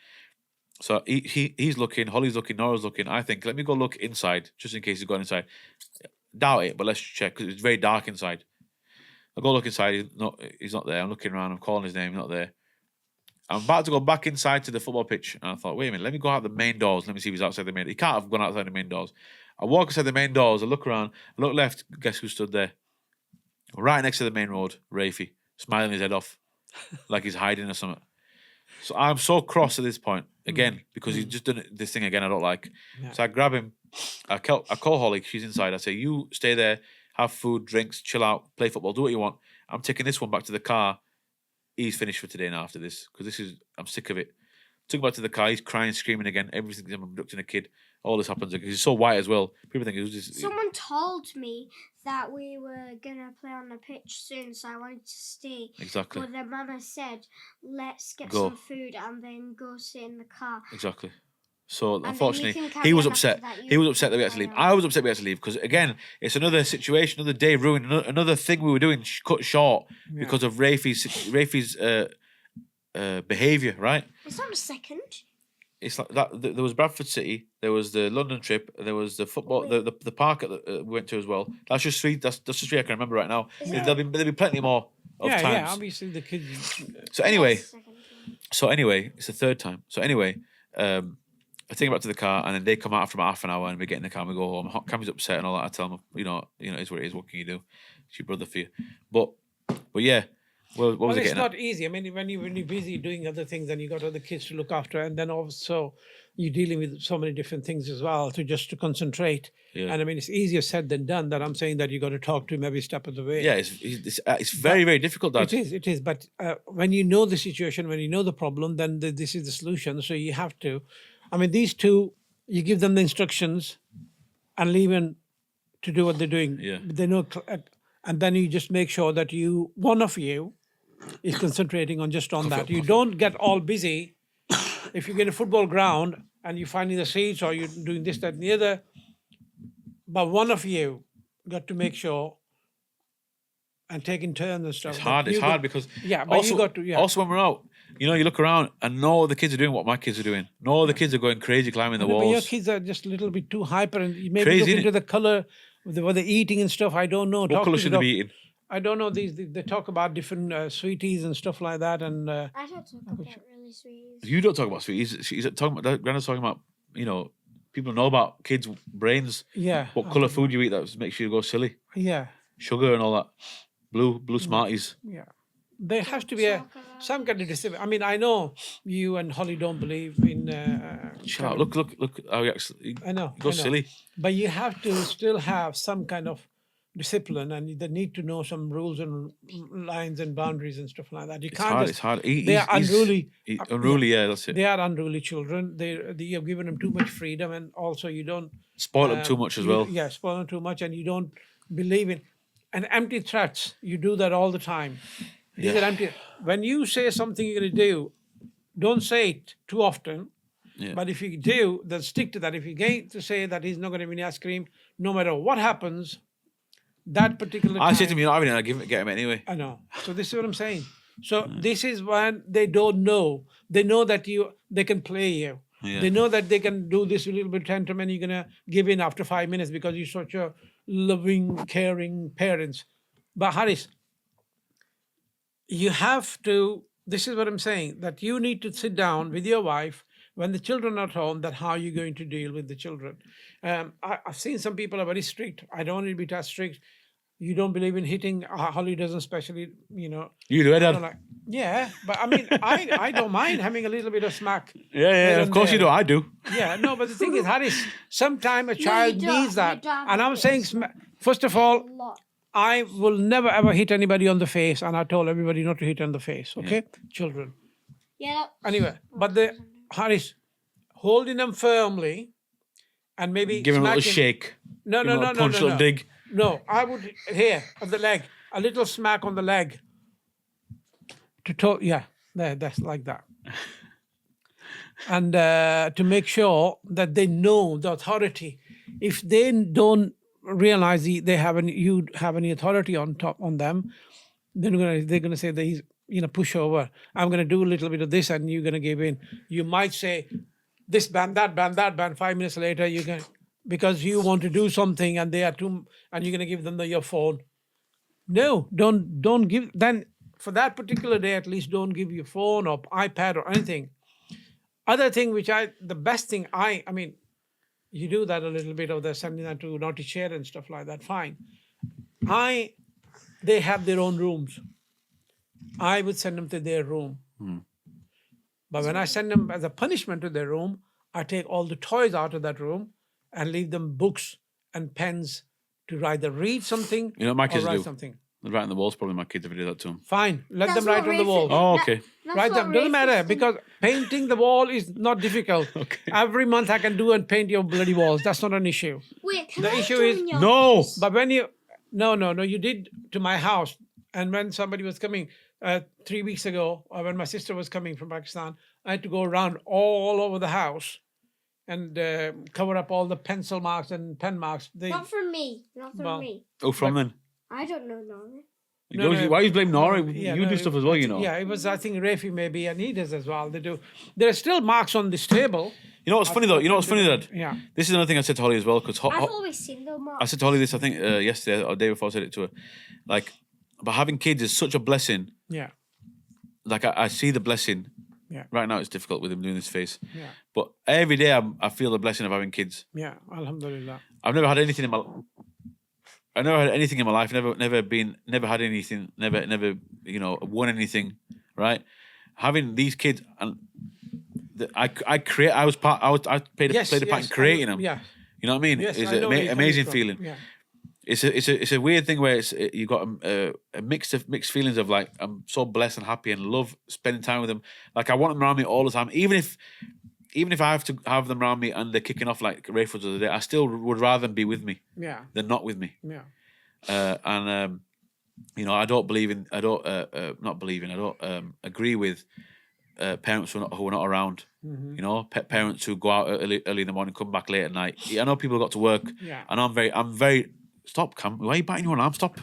So he's looking, Holly's looking, Nora's looking. I think, let me go look inside, just in case he's gone inside. Doubt it, but let's check, because it's very dark inside. I go look inside, he's not there. I'm looking around, I'm calling his name, he's not there. I'm about to go back inside to the football pitch, and I thought, wait a minute, let me go out the main doors, let me see if he's outside the main. He can't have gone outside the main doors. I walk inside the main doors, I look around, I look left, guess who stood there? Right next to the main road, Rafe, smiling his head off, like he's hiding or something. So I'm so cross at this point, again, because he's just done this thing again I don't like. Yeah. So I grab him, I call Holly, she's inside, I say, you stay there, have food, drinks, chill out, play football, do what you want. I'm taking this one back to the car. He's finished for today now after this, because I'm sick of it. Took him back to the car, he's crying, screaming again, everything's him abducting a kid. All this happens because he's so white as well. People think it was just... Someone told me that we were going to play on the pitch soon, so I wanted to stay. Exactly. But then Mama said, let's get Go. some food and then go sit in the car. Exactly. So, And unfortunately, he was upset. He was upset that we had to leave. I was upset we had to leave because, again, it's another situation, another day ruined, another thing we were doing cut short because of Rafe's behaviour, right? It's not a second. It's like that. There was Bradford City. There was the London trip. There was the football, the park we went to as well. That's just three. That's just three I can remember right now. There'll be plenty more of times. Yeah, obviously the kids. So anyway, it's the third time. So anyway, I take him back to the car, and then they come out after about half an hour, and we get in the car and we go home. Cammy's upset and all that. I tell him, it's what it is. What can you do? It's your brother for you. But yeah. What was it It's getting not at? easy. I mean, when you're busy doing other things and you got other kids to look after, and then also you're dealing with so many different things as well to concentrate. Yeah. And I mean, it's easier said than done. That I'm saying that you got to talk to him every step of the way. Yeah, it's very, very difficult, Dad. It is. But when you know the situation, when you know the problem, then this is the solution. So you have to. I mean, these two, you give them the instructions, and leave them to do what they're doing. Yeah. They know, and then you just make sure that one of you is concentrating on that. You don't get all busy. If you get a football ground and you're finding the seats or you're doing this, that, and the other, but one of you got to make sure and taking turns and stuff. It's hard because but also, you got to also when we're out, you look around and no other kids are doing what my kids are doing. No other kids are going crazy climbing the But walls. your kids are just a little bit too hyper, and you maybe Crazy, look into the color, what they're eating and stuff. I don't know. What colour should they be eating? I don't know. They talk about different sweeties and stuff like that, and I don't talk about really sweet. You don't talk about sweeties. She's talking about. Granda's talking about. People know about kids' brains. yeah, What colour food you eat that makes you go silly. yeah, Sugar and all that. Blue Smarties. yeah. There has to be some kind of discipline. I mean, I know you and Holly don't believe in. Chill out. Look. How I know. you go silly. But you have to still have some kind of discipline, and they need to know some rules and lines and boundaries and stuff like that. You can't. It's hard. They are unruly. Unruly, yeah, that's it. They are unruly children. You have given them too much freedom, and also you don't Spoil them too much as well. Yeah, spoil them too much, and you don't believe in. And empty threats, you do that all the time. These are empty. When you say something you're going to do, don't say it too often. Yeah. But if you do, then stick to that. If you're going to say that he's not going to have any ice cream, no matter what happens, that particular time. I say to him, you're not having it, I get him anyway. I know. So this is what I'm saying. So this is when they don't know. They know that they can play you. Yeah. They know that they can do this a little bit tantrum, and you're going to give in after 5 minutes because you're such a loving, caring parents. But Haris, you have to, this is what I'm saying, that you need to sit down with your wife when the children are at home, that how you're going to deal with the children. I've seen some people are very strict. I don't want to be that strict. You don't believe in hitting. Holly doesn't, especially, You do it, I Dad. don't like, yeah, but I mean, I don't mind having a little bit of smack. Yeah, here of and course you there. do. I do. Yeah, no, but the thing is, Harris, sometime a child you don't. needs that. You don't And have I'm to saying, smack. first of all, A lot. I will never ever hit anybody on the face. And I told everybody not to hit on the face, okay? Children. Yeah. Anyway, but the Harris, holding them firmly and maybe Give him a little smacking. shake. No, Give no, him a no, little no, punch, no, little no. dig. No, I would here on the leg, a little smack on the leg. Yeah, there, that's like that. And to make sure that they know the authority. If they don't realize they have you have any authority on them, then they're gonna say that he's push over. I'm gonna do a little bit of this, and you're gonna give in. You might say this ban, that ban, that ban. 5 minutes later, you can, because you want to do something, and they are too, and you're gonna give them your phone. No, don't give. Then for that particular day, at least don't give your phone or iPad or anything. Other thing, the best thing, I mean, you do that a little bit of the sending that to naughty chair and stuff like that. Fine. They have their own rooms. I would send them to their room. But when I send them as a punishment to their room, I take all the toys out of that room and leave them books and pens to either read something You know what my or kids write do? something. They write on the walls, probably my kids, if I do that to them. Fine. Let That's them write what on the Rafe wall. did. Oh, That- okay. that's Right, what that doesn't Rafe matter did. because painting the wall is not difficult. Okay. Every month I can do and paint your bloody walls. That's not an issue. Wait, can The I issue join is- your No. house? But when you, no, you did to my house. And when somebody was coming 3 weeks ago, or when my sister was coming from Pakistan, I had to go around all over the house and cover up all the pencil marks and pen marks. Not from me. Not from Well, me. Oh, from then. I don't know, Nora. Why you blame Nora? Yeah, You do stuff as well, you know. Yeah, it was, I think, Rafe maybe, and he does as well. They do. There are still marks on this table. You know what's funny though? You know what's funny, Dad? Yeah. This is another thing I said to Holly as well, because I've always seen them. I said to Holly this, I think yesterday or the day before I said it to her. Like, but having kids is such a blessing. Yeah. Like, I see the blessing. Yeah. Right now it's difficult with him doing this face. Yeah. But every day I feel the blessing of having kids. Yeah. Alhamdulillah. I've never had anything in my life. Never had anything. Never, won anything. Right? Having these kids and I played a part in creating them. Yeah. You know what I mean? Yes, It's I know where an you're amazing coming from. feeling. Yeah. It's a weird thing where you got a mixed feelings of like I'm so blessed and happy and love spending time with them. Like I want them around me all the time, even if I have to have them around me and they're kicking off like Rafe was the other day. I still would rather them be with me Yeah. than not with me. Yeah. I don't agree with parents who are not around. Mm-hmm. You know, parents who go out early in the morning, come back late at night. I know people got to work. Yeah. And I'm very. Stop, Cam. Why are you biting your arm? Stop.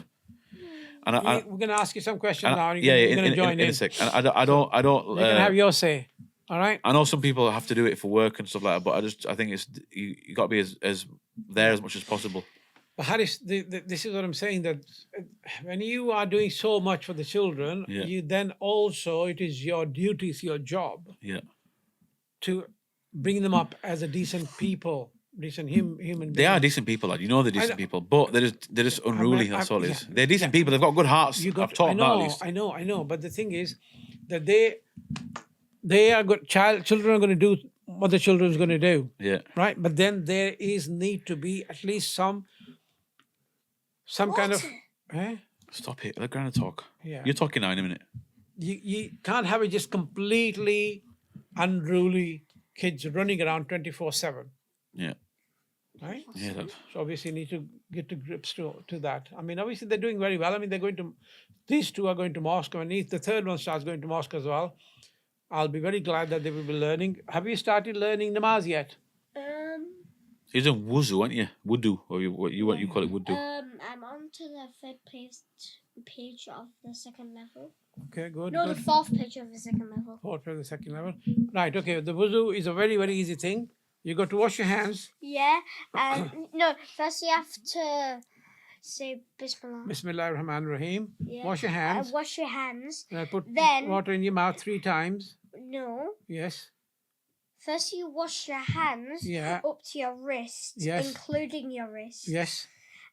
And We're going to ask you some questions now. yeah, You're going to join in a sec. And I don't. You're going to have your say. All right. I know some people have to do it for work and stuff like that, but I think it's you got to be as there as much as possible. But Harris, this is what I'm saying, that when you are doing so much for the children, Yeah. you then also, it is your duty, it's your job Yeah. to bring them up as a decent human being. They are decent people, lad. You know they're decent people, but they're just unruly. That's all it is. yeah. They're decent people. They've got good hearts. I've taught them that at least. I know. But the thing is that they are good. Children are going to do what the children is going to do, Yeah. right? But then there is need to be at least some kind of. Stop it. They're going to talk. Yeah. You're talking now in a minute. You can't have it just completely unruly kids running around 24/7, Yeah. right? Yeah. That, So obviously you need to get to grips to that. I mean, obviously they're doing very well. I mean, these two are going to mosque, and if the third one starts going to mosque as well, I'll be very glad that they will be learning. Have you started learning namaz yet? you're doing wuzu, aren't you? Wudu, or what you call it wudu. I'm on to the third page of the second level. Okay, good. No, good. the fourth page of the second level. Fourth for the second level. Right, okay. The wuzu is a very, very easy thing. You got to wash your hands. Yeah, and no, first you have to say Bismillah. Bismillah ar-Rahman ar-Rahim. Yeah. Wash your hands. Wash your hands. Put Then- water in your mouth 3 times. No, Yes. First, you wash your hands up to your wrists, including your wrists. Yes.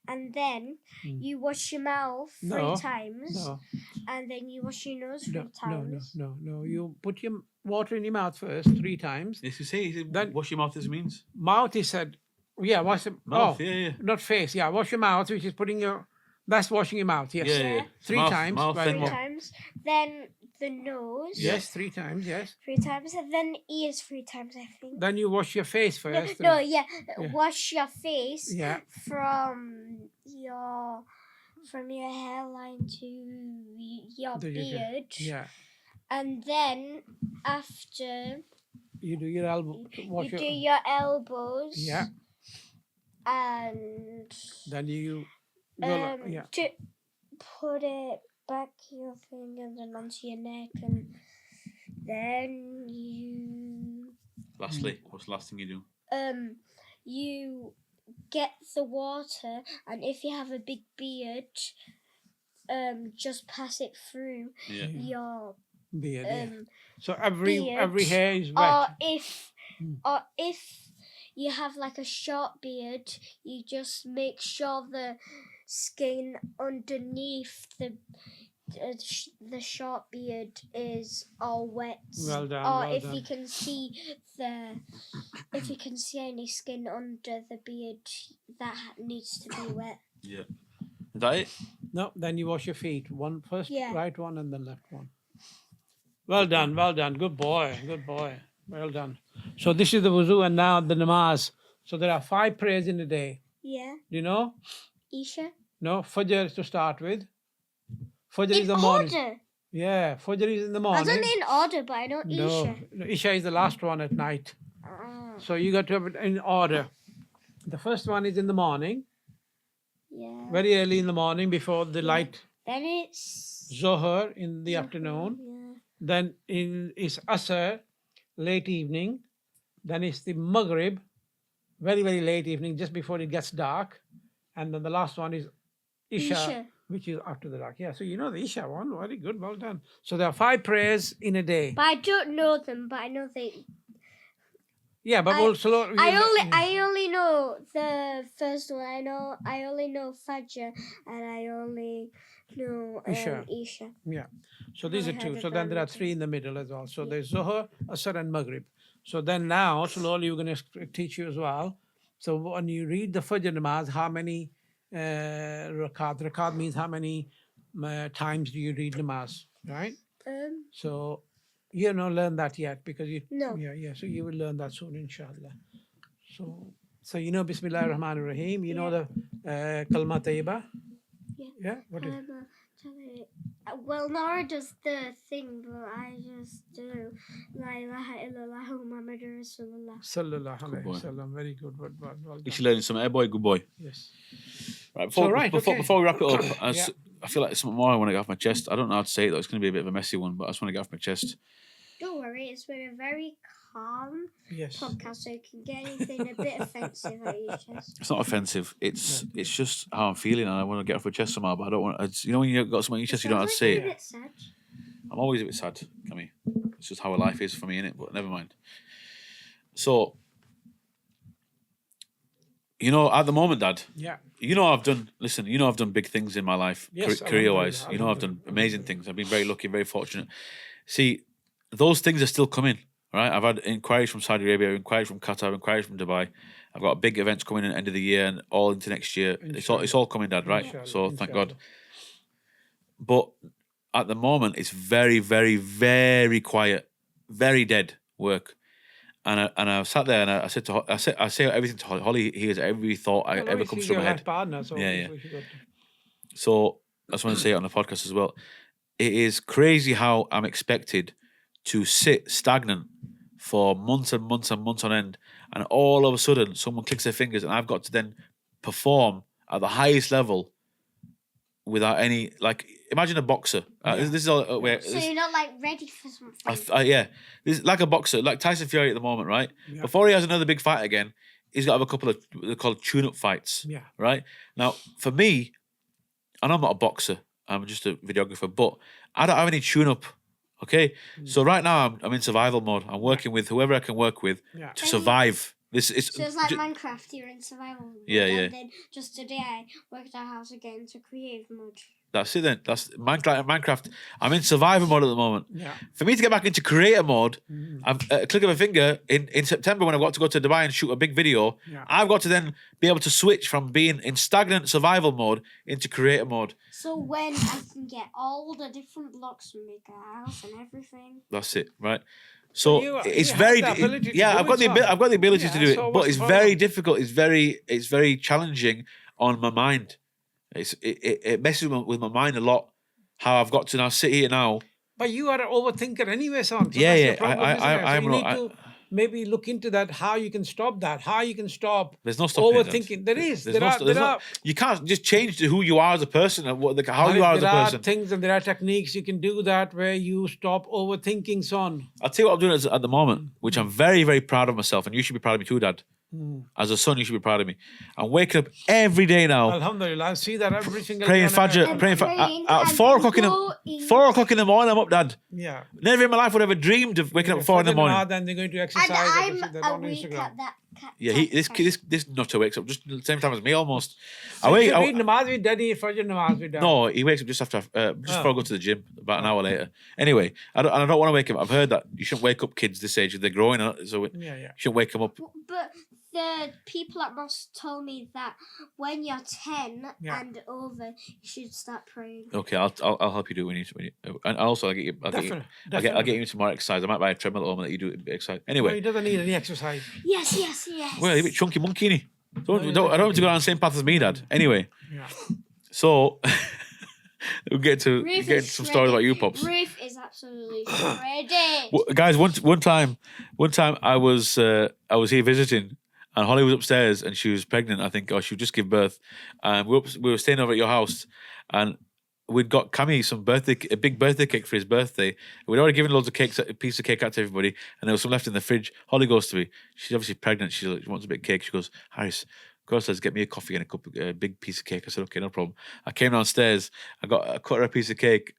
And then you wash your mouth 3 times. No. And then you wash your nose 3 times. No. You put your water in your mouth first 3 times. Yes, you say then wash your mouth. This means mouth. He said, wash the mouth. Not face. Yeah, wash your mouth, which is putting your. That's washing your mouth. Yes. Yeah. 3 times. Mouth, 3 times. Then the nose. Yes, 3 times. Yes. 3 times, and then ears 3 times, I think. Then you wash your face first. Wash your face. From your hairline to your beard. Yeah. And then after you do your elbow. You do your elbows. Yeah. And then you to put it back your thing and then onto your neck, and then you. Lastly, what's the last thing you do? You get the water, and if you have a big beard, just pass it through your beard. So every hair is wet. Or if you have like a short beard, you just make sure the skin underneath the short beard is all wet. Well done. Or if you can see any skin under the beard, that needs to be wet. Yeah. Is that it? No, then you wash your feet. One first, right one, and then left one. Well done. Good boy. Well done. So this is the wuzu, and now the namaz. So there are 5 prayers in a day. Yeah. Do you know? Isha? No, Fajr to start with. Fajr is the morning. Order. Yeah, Fajr is in the morning. I don't know in order, but I know Isha. No, Isha is the last one at night. So you got to have it in order. The first one is in the morning. Yeah. Very early in the morning before the light. Then it's Zohar in the afternoon. Yeah. Then it's Asr, late evening. Then it's the Maghrib, very, very late evening, just before it gets dark. And then the last one is Isha, which is after the dark. Yeah, so you know the Isha one. Very good, well done. So there are 5 prayers in a day. But I don't know them, but I know they... Yeah, but also... I only know the first one. I only know Fajr, and I only know Isha. Yeah. So these are 2. So then there are 3 in the middle as well. So there's Zohar, Asr, and Maghrib. So then now, slowly, we're going to teach you as well. So when you read the Fajr namaz, how many rakat? Rakat means how many times do you read namaz, right? So you don't learn that yet because you... No. Yeah. So you will learn that soon, inshallah. So you know Bismillah ar-Rahman ar-Rahim. You know the Kalma Tayyiba? Yeah. What is it? Well, Nora does the thing, but I just do La ilaha illallah Muhammadur Rasulullah. Sallallahu alayhi wa sallam. Very good. Well done. You should learn some. Boy, good boy. Yes. Right. Before we wrap it up, I feel like there's something more I want to get off my chest. I don't know how to say it though. It's going to be a bit of a messy one, but I just want to get off my chest. Don't worry, it's been a very calm podcast, so you can get anything a bit offensive out of your chest. It's not offensive. It's just how I'm feeling, and I want to get off my chest somehow. But I don't want. You know when you've got something on your chest, you don't have to say it. A bit sad. I'm always a bit sad, Cammy. It's just how life is for me, innit? But never mind. So, you know, at the moment, Dad. Yeah. You know, I've done big things in my life, yes, career-wise. You know, I've done amazing things. I've been very lucky, very fortunate. See, those things are still coming, right? I've had inquiries from Saudi Arabia, inquiries from Qatar, inquiries from Dubai. I've got big events coming in at the end of the year and all into next year. It's all coming, Dad, right? So thank God. But at the moment, it's very, very, very quiet, very dead work. And I sat there and I said I say everything to Holly. Holly hears every thought ever comes through my head. Partner, so yeah. So I just want to say it on the podcast as well. It is crazy how I'm expected to sit stagnant for months and months and months on end, and all of a sudden someone clicks their fingers and I've got to then perform at the highest level without any, like, imagine a boxer. This is all So you're not like ready for something. Yeah, this is like a boxer, like Tyson Fury at the moment, right? Yeah. Before he has another big fight again, he's got to have a couple of they're called tune-up fights. Yeah. Right now, for me, and I'm not a boxer, I'm just a videographer, but I don't have any tune-up Okay, so right now I'm in survival mode. I'm working with whoever I can work with to survive. This is So it's like Minecraft, you're in survival mode. Yeah. And then just today I worked our house again to create mode. That's it then. That's Minecraft. I'm in survival mode at the moment. Yeah. For me to get back into creator mode, I'm a click of a finger in September when I've got to go to Dubai and shoot a big video. Yeah. I've got to then be able to switch from being in stagnant survival mode into creator mode. So when I can get all the different blocks and make a house and everything. That's it, right? So it's you very have the ability to I've do got it, I've got the ability to do it, so but what's it's the very problem? difficult. It's very challenging on my mind. It messes with my mind a lot. How I've got to now sit here now. But you are an overthinker anyway, son. So Yeah, that's yeah. your problem, isn't it? So I'm you not- need to maybe look into that, how you can stop that, how you can stop There's no stopping it, Dad. overthinking. There is. There's There no- are you can't just change who you are as a person and how you are as a there are person. things and there are techniques you can do that where you stop overthinking, son. I'll tell you what I'm doing at the moment, which I'm very, very proud of myself, and you should be proud of me too, Dad. As a son, you should be proud of me. I'm waking up every day now, Alhamdulillah, I see that every single praying day. Fajr, praying at and 4 o'clock going- 4 o'clock in the morning. I'm up, Dad. Yeah. Never in my life would I ever dreamed of waking up at 4 in the morning. Then they're going to And exercise. I can see I'm that on awake Instagram. at that. Yeah, this nutter wakes up just at the same time as me almost. So you read namaz with daddy, Fajr namaz with dad. No, he wakes up just after before I go to the gym, about an hour later. Anyway, I don't want to wake him. I've heard that you shouldn't wake up kids this age; they're growing, so you Yeah. shouldn't wake them up. But the people at Moss told me that when you're 10 Yeah. and over, you should start praying. Okay, I'll help you do it when you and also I'll get you I'll get you some more exercise. I might buy a treadmill at home and let you do a bit of exercise. No, Anyway, he doesn't need any exercise. Yes. well, you're a bit chunky monkey, innit? I don't want to go down the same path as me, Dad. Anyway, Yeah. so we'll get to Rafe get is some stories about you, shredded. pops. Rafe is absolutely shredded. Guys, one time I was here visiting, and Holly was upstairs and she was pregnant, I think, or she would just give birth. And we were staying over at your house, and we'd got Cammy a big birthday cake for his birthday. We'd already given loads of cakes, a piece of cake out to everybody, and there was some left in the fridge. Holly goes to me, she's obviously pregnant. She wants a bit of cake. She goes, Harris, go upstairs, get me a coffee and a big piece of cake. I said, okay, no problem. I came downstairs, I cut her a piece of cake.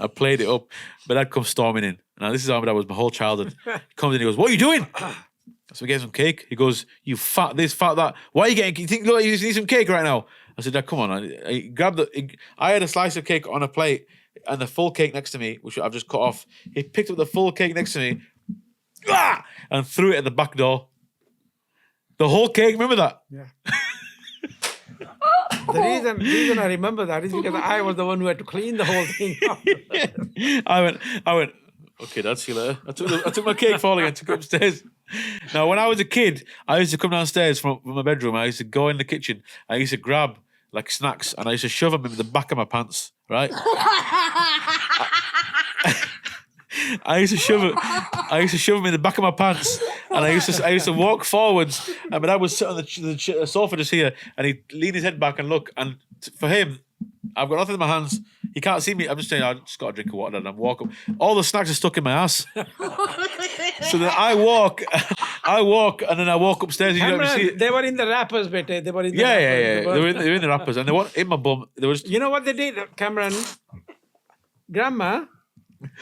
I played it up, but Dad comes storming in. Now this is how that was my whole childhood. He comes in, he goes, what are you doing? So we gave some cake. He goes, you fat this, fat that. Why are you getting? You think look, you need some cake right now? I said, Dad, come on. I grabbed I had a slice of cake on a plate and the full cake next to me, which I've just cut off. He picked up the full cake next to me and threw it at the back door. The whole cake, remember that? Yeah. The reason I remember that is because I was the one who had to clean the whole thing up. I went, okay, Dad, see you later. I took my cake falling and took it upstairs. Now, when I was a kid, I used to come downstairs from my bedroom. I used to go in the kitchen. I used to grab like snacks and I used to shove them in the back of my pants, right? I used to shove them in the back of my pants, and I used to walk forwards. And my dad would sit on the sofa just here, and he'd lean his head back and look. And for him, I've got nothing in my hands. He can't see me. I'm just saying, I just got a drink of water and I walk up. All the snacks are stuck in my ass. So then I walk, and then I walk upstairs. And you don't see it. They were in the wrappers, bete. They were in the Yeah. wrappers. They were in the wrappers, and they weren't in my bum. They were just. You know what they did, Cameron? Grandma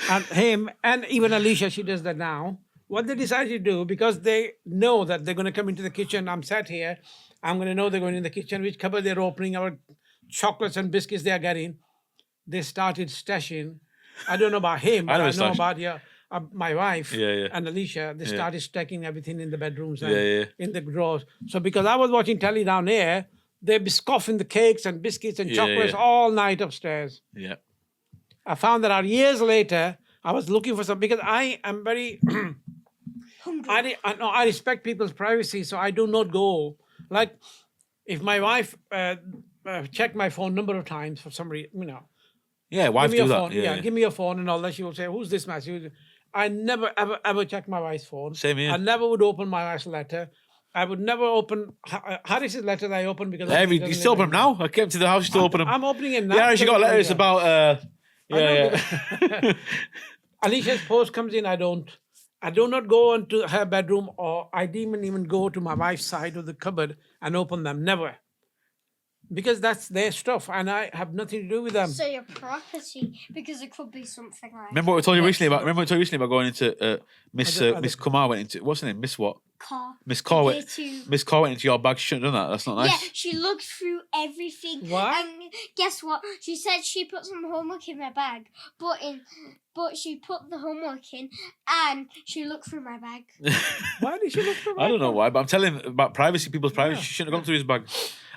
and him and even Alicia, she does that now. What they decided to do, because they know that they're going to come into the kitchen. I'm sat here. I'm going to know they're going in the kitchen. Which cupboard they're opening, our chocolates and biscuits they are getting. They started stashing. I don't know about him, but I know about my wife and Alicia. They started stacking everything in the bedrooms and in the drawers. So because I was watching telly down there, they'd be scoffing the cakes and biscuits and chocolates all night upstairs. Yeah. I found that out years later. I was looking for some, because I am very I respect people's privacy, so I do not go. Like if my wife checked my phone number of times for some reason, you know. Yeah, wives do that. Phone. Yeah, give me your phone and all that. She will say, "Who's this message?" I never ever check my wife's phone. Same here. I never would open my wife's letter. I would never open Harris's letter. I open because You still open them now? I came to the house, you still open them. I'm opening it now. Yeah, she got letters about. Alicia's post comes in. I do not go into her bedroom, or I didn't even go to my wife's side of the cupboard and open them. Never. because that's their stuff, and I have nothing to do with them. So your property, because it could be something like Remember what we told you recently about? Remember what we told you recently about going into Miss Kumar went into what's her name? Miss what? car. Miss Carr went. To... Miss Carr went into your bag. She shouldn't have done that. That's not nice. Yeah, she looked through everything. What? And guess what? She said she put some homework in my bag, but she put the homework in and she looked through my bag. Why did she look for? I don't know why, but I'm telling him about privacy, people's privacy. She shouldn't have gone through his bag.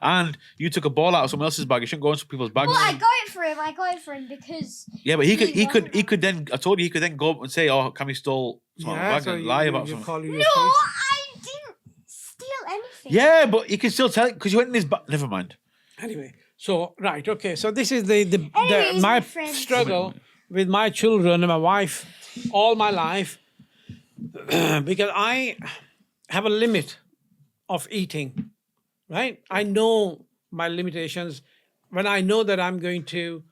And you took a ball out of someone else's bag. You shouldn't go into people's bags. Well, I got it for him because. Yeah, but he could then. I told you he could then go up and say, "Oh, Cammy stole someone's bag," so and lie about something. No, I didn't steal anything. Yeah, but you can still tell because you went in his bag. Never mind. Anyway, so right, okay, so this is the Anyways, my my friends. struggle with my children and my wife all my life because I have a limit of eating, right? I know my limitations. When I know that I'm going to,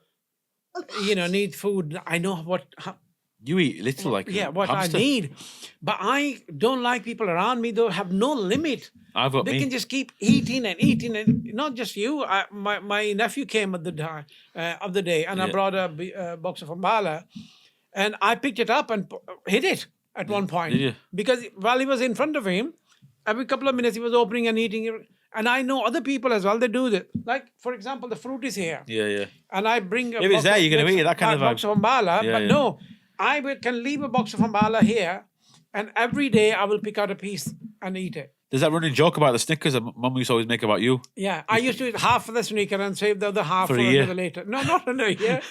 need food, I know You eat little like what hamster. I need. But I don't like people around me that have no limit. I've got They me. can just keep eating and eating, and not just you. My nephew came at the time of the day, and I Yeah. brought a box of ambala, and I picked it up and hit it at one point. Did you? Because while he was in front of him, every couple of minutes he was opening and eating it. And I know other people as well. They do that. Like for example, the fruit is here, Yeah. and I bring a If it's box there, of- you're gonna eat it, that kind of box vibe. of ambala. Yeah, but yeah. no, can leave a box of ambala here, and every day I will pick out a piece and eat it. There's that running joke about the Snickers that Mum used to always make about you. Yeah, I used to eat half of the sneaker and save the other half For for a year. another later. No, not in a year.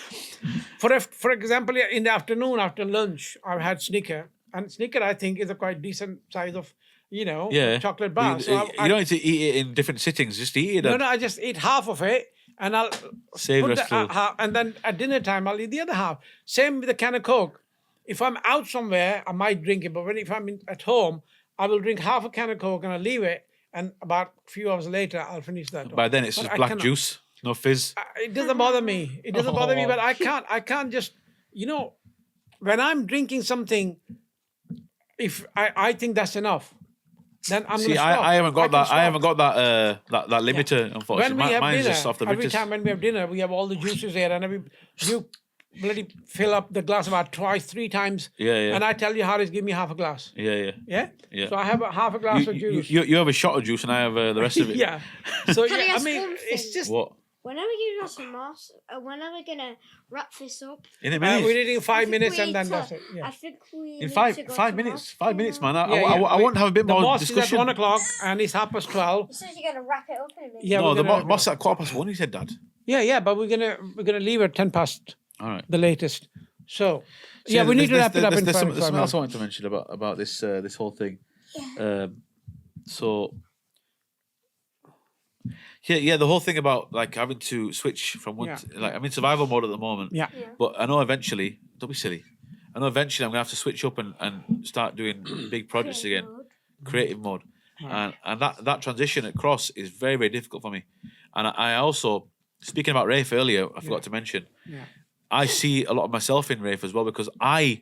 For example, in the afternoon after lunch, I've had sneaker, and sneaker I think is a quite decent size of Yeah. chocolate bar. You, So you don't need to eat it in different sittings. Just eat it. no, and I just eat half of it, and I'll Save put the rest till- half, and then at dinner time I'll eat the other half. Same with the can of Coke. If I'm out somewhere, I might drink it, but if I'm at home, I will drink half a can of Coke and I'll leave it, and about a few hours later I'll finish that. By then it's But just I black cannot- juice, no fizz. It doesn't bother me. It doesn't bother me, Oh. but I can't just, when I'm drinking something, if I think that's enough, then I'm See, gonna stop. I haven't got can that. I stop. haven't got that limiter. Unfortunately, When we have mine's dinner, just off the every riches. time when we have dinner, we have all the juices there, and you bloody fill up the glass about twice, 3 times. Yeah. And I tell you, Harris, give me half a glass. Yeah. Yeah. So I have half a glass of juice. You have a shot of juice and I have the rest of it. Yeah. So Can I yeah, I ask mean, one it's thing? just What? When are we gonna some moss? When are we gonna wrap this up? In a minute. we're eating 5 minutes, We and then need that's to- it. Yeah. I think we In need five to go five to minutes. mosque, 5 minutes, man. I Yeah. want to have a bit The more mosque is discussion. at 1:00, and it's 12:30. You said you're gonna wrap it up in a minute. Yeah, No, we're the gonna- boss at 1:15. He said, Dad. Yeah, but we're gonna leave at 10 past All right. the latest. So So yeah, we need to there's- wrap it up in There's 5 something else I minutes. wanted to mention about this whole thing. So the whole thing about like having to switch from one. Yeah. Like I'm in survival mode at the moment. Yeah. But I know eventually. Don't be silly. I know eventually I'm gonna have to switch up and start doing big projects again. Creative mode. And that transition across is very, very difficult for me. And I also, speaking about Rafe earlier, I forgot to mention, Yeah. I see a lot of myself in Rafe as well because I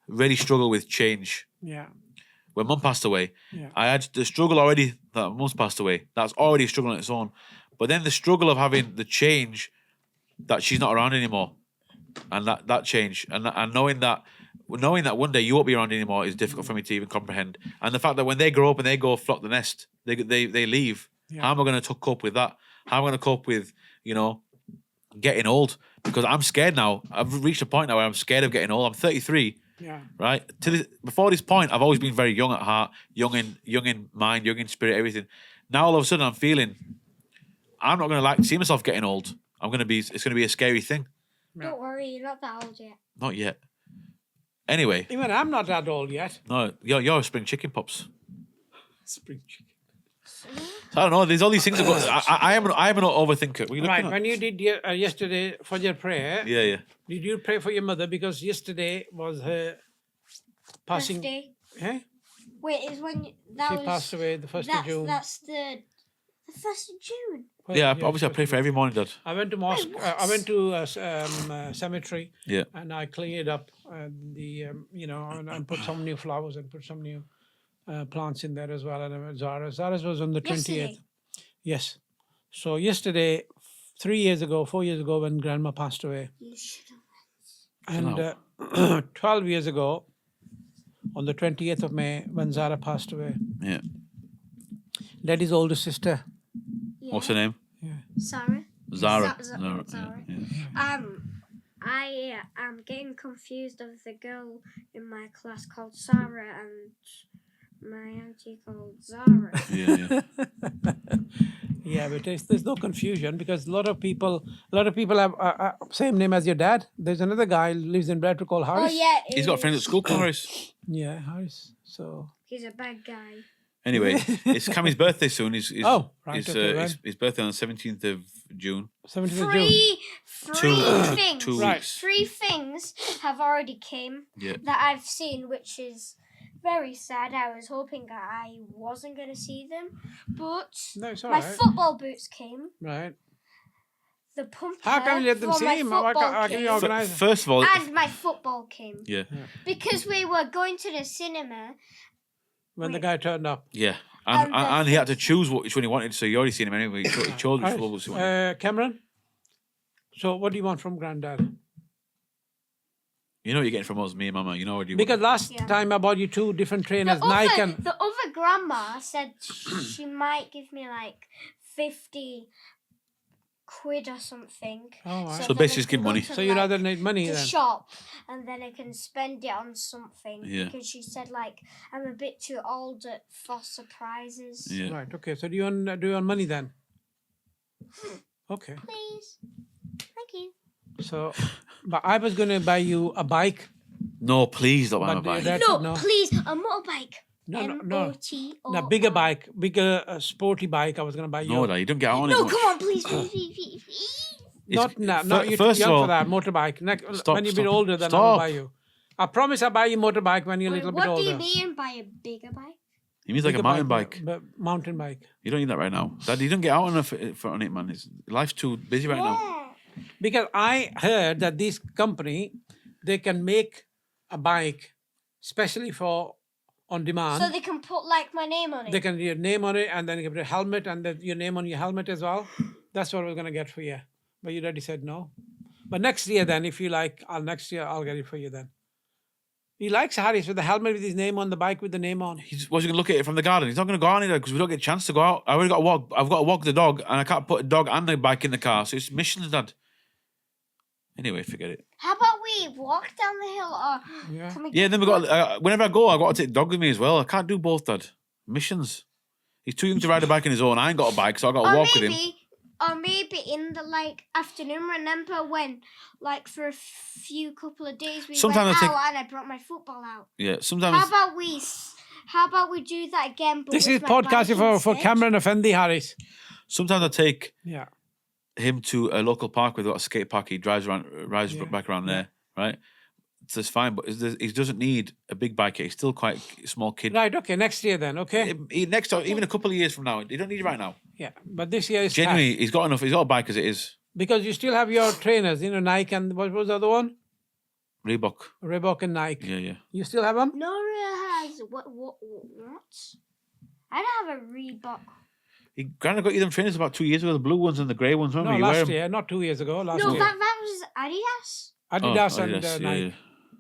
really struggle with change. Yeah. When Mum passed away, Yeah. I had the struggle already that Mum's passed away. That's already a struggle on its own. But then the struggle of having the change that she's not around anymore, and that change, and knowing that one day you won't be around anymore is difficult for me to even comprehend. And the fact that when they grow up and they go flock the nest, they leave. Yeah. How am I going to cope with that? How am I going to cope with getting old? Because I'm scared now. I've reached a point now where I'm scared of getting old. I'm 33. Yeah. Right. Before this point, I've always been very young at heart, young in mind, young in spirit, everything. Now all of a sudden, I'm feeling I'm not going to see myself getting old. It's going to be a scary thing. Don't worry, you're not that old yet. Not yet. Anyway, Even I'm not that old yet. no, you're a spring chicken pops. Spring chicken. So I don't know. There's all these things that go. I am an overthinker. What are you looking Right. at? When you did yesterday for your prayer, Yeah. did you pray for your mother? Because yesterday was her passing. Birthday. Eh? Wait, is when that She was passed away the 1st of June. That's the 1st of June. Yeah. Obviously, I pray for every morning, Dad. I went to mosque. I went to cemetery. Yeah. And I cleaned it up. And put some new flowers and put some new plants in there as well. And Zara's was on the 20th. Yesterday. Yes. So yesterday, 4 years ago, when Grandma passed away, You should have. and 12 years ago, on the 20th of May, when Zara passed away, Yeah. Daddy's older sister. Yeah. What's her name? Sarah. Zara. Zara. Zara. Yeah. I am getting confused of the girl in my class called Sarah and my auntie called Zara. Yeah. Yeah, but there's no confusion because a lot of people have same name as your dad. There's another guy who lives in Bradford called Oh Harris. yeah. He's got friends at school, Paris. Yeah, Harris. So He's a bad guy. Anyway, it's Cammy's birthday soon. Oh, right, okay, when? His birthday on the 17th of June. 17th of June. Three things. 2 Right. weeks. 3 things have already came Yeah. that I've seen, which is very sad. I was hoping that I wasn't going to see them, but No, it's all my right. football boots came. Right. The pumper How can you let them for see my him? How football can you came, organize? First of all, and my football came yeah. because we were going to the cinema. When the guy turned up. Yeah. And And he had to choose which one he wanted, so you already seen him anyway. He chose which one he wanted. Cameron, so what do you want from Granddad? You know what you're getting from us, me and Mama. You know what you Because want. last Yeah. time I bought you 2 different trainers, Nike and... The other grandma said she might give me like 50 quid or something. Oh, right. So then basically I just give can go money. to, So you rather need money the then? shop and then I can spend it on something. Yeah. Because she said like I'm a bit too old for surprises. Yeah. Right, okay. So do you want money then? Okay. Please. Thank you. So, but I was going to buy you a bike. No, please don't buy my But bike. that- No, no. please, a motorbike. No, no, no. M-O-T-O-R. A bigger bike, sporty bike. I was going to buy you. No, Dad, you don't get out on it No, much. come on, please, please, please, please, please. Not now. No, you're first too of young all- for that motorbike. Stop, When you're a bit stop, older, then stop. I'll buy you. I promise I'll buy you motorbike when you're a Wait, little bit what do older. you mean by a bigger bike? He means like a Bigger mountain bike. but mountain bike. You don't need that right now. Dad, you don't get out enough on it, man. Life's too busy right now. Yeah. Because I heard that this company, they can make a bike specially for on demand. So they can put like my name on it. They can your name on it, and then you can put a helmet, and then your name on your helmet as well. That's what we're gonna get for you. But you already said no. But next year, then, if you like, next year I'll get it for you. Then he likes Harris with the helmet with his name on, the bike with the name on. Was he going to look at it from the garden? He's not going to go out anywhere because we don't get a chance to go out. I've got to walk the dog, and I can't put a dog and the bike in the car. So it's missions, Dad. Anyway, forget it. How about we walk down the hill or Yeah. can we Yeah, then we got. Whenever I go, I got to take the dog with me as well. I can't do both, Dad. Missions. He's too young to ride a bike on his own. I ain't got a bike, so I got to walk with him. Or maybe in the like afternoon. Remember when, like, for a few couple of days we Sometimes went I think- out and I brought my football out. Yeah, How sometimes. about we do that again? But This with is my podcasting bike for instead? Cameron Effendi Harris. Sometimes I take Yeah. him to a local park where they've got a skate park. He drives back around there, right? So it's fine, but he doesn't need a big bike yet. He's still quite a small kid. Right. Okay. Next year then. Okay. Next time, even a couple of years from now, you don't need it right now. Yeah. But this year is Genuinely, he's got enough. He's got a bike as it is. because you still have your trainers, Nike and what was the other one? Reebok. Reebok and Nike. Yeah. You still have them? Nora has what? I don't have a Reebok. He Granny got you them trainers about 2 years ago, the blue ones and the grey ones, remember? No, You wear last 'em. year, not 2 years ago. Last No, year. that was Adidas. Adidas Oh, and Adidas, Nike. yeah.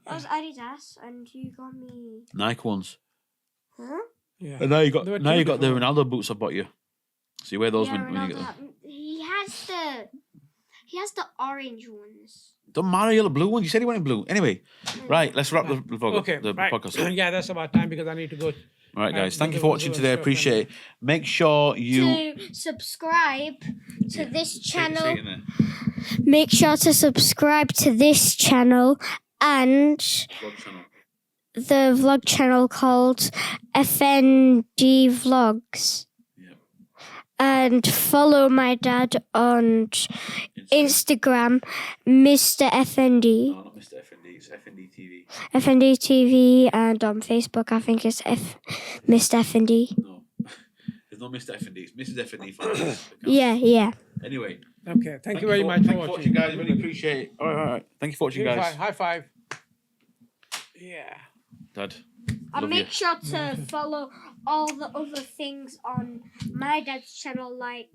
That was Adidas, and you got me. Nike ones. Huh? Yeah. And now you got There were now two you got the different Ronaldo boots I bought you. So you wear those Yeah, when you get them. Ronaldo. He has the orange ones. Don't matter, you're the blue one. You said you wanted blue. Anyway, right, let's wrap the vlog, Okay, the right. podcast up. Yeah, that's about time because I need to go. All right, guys. Thank you we'll for do watching a today. show Appreciate it. Make sure you To subscribe to this Say channel. it in there. Make sure to subscribe to this channel and Vlog channel. the vlog channel called FND Vlogs. Yeah. And follow my dad on Instagram, Mr. FND, No, not Mr. FND. It's FND TV. FND TV, and on Facebook, I think it's Mr. FND. No. There's no Mr. FND. It's Mrs. FND. For the account. Yeah. Anyway. Okay, thank you very much Thank for you for watching. watching, guys. Really appreciate it. All right. Thank you for watching, Give me guys. High five. Yeah. Dad. And Love make you. sure to follow all the other things on my dad's channel, like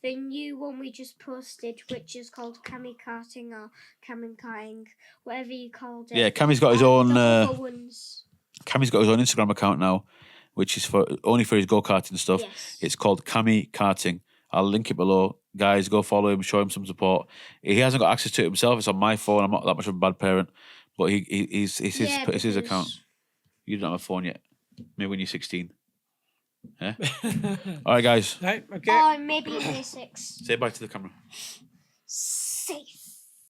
the new one we just posted, which is called Cammy Karting or Cammon Karting, whatever you called it. Yeah, Cammy's got his own. The other ones. Cammy's got his own Instagram account now, which is only for his go-karting stuff. Yes. It's called Cammy Karting. I'll link it below. Guys, go follow him, show him some support. He hasn't got access to it himself. It's on my phone. I'm not that much of a bad parent, but it's his account. You don't have a phone yet. Maybe when you're 16. Yeah. All right, guys. Right. Okay. Or maybe year 6. Say bye to the camera. Safe.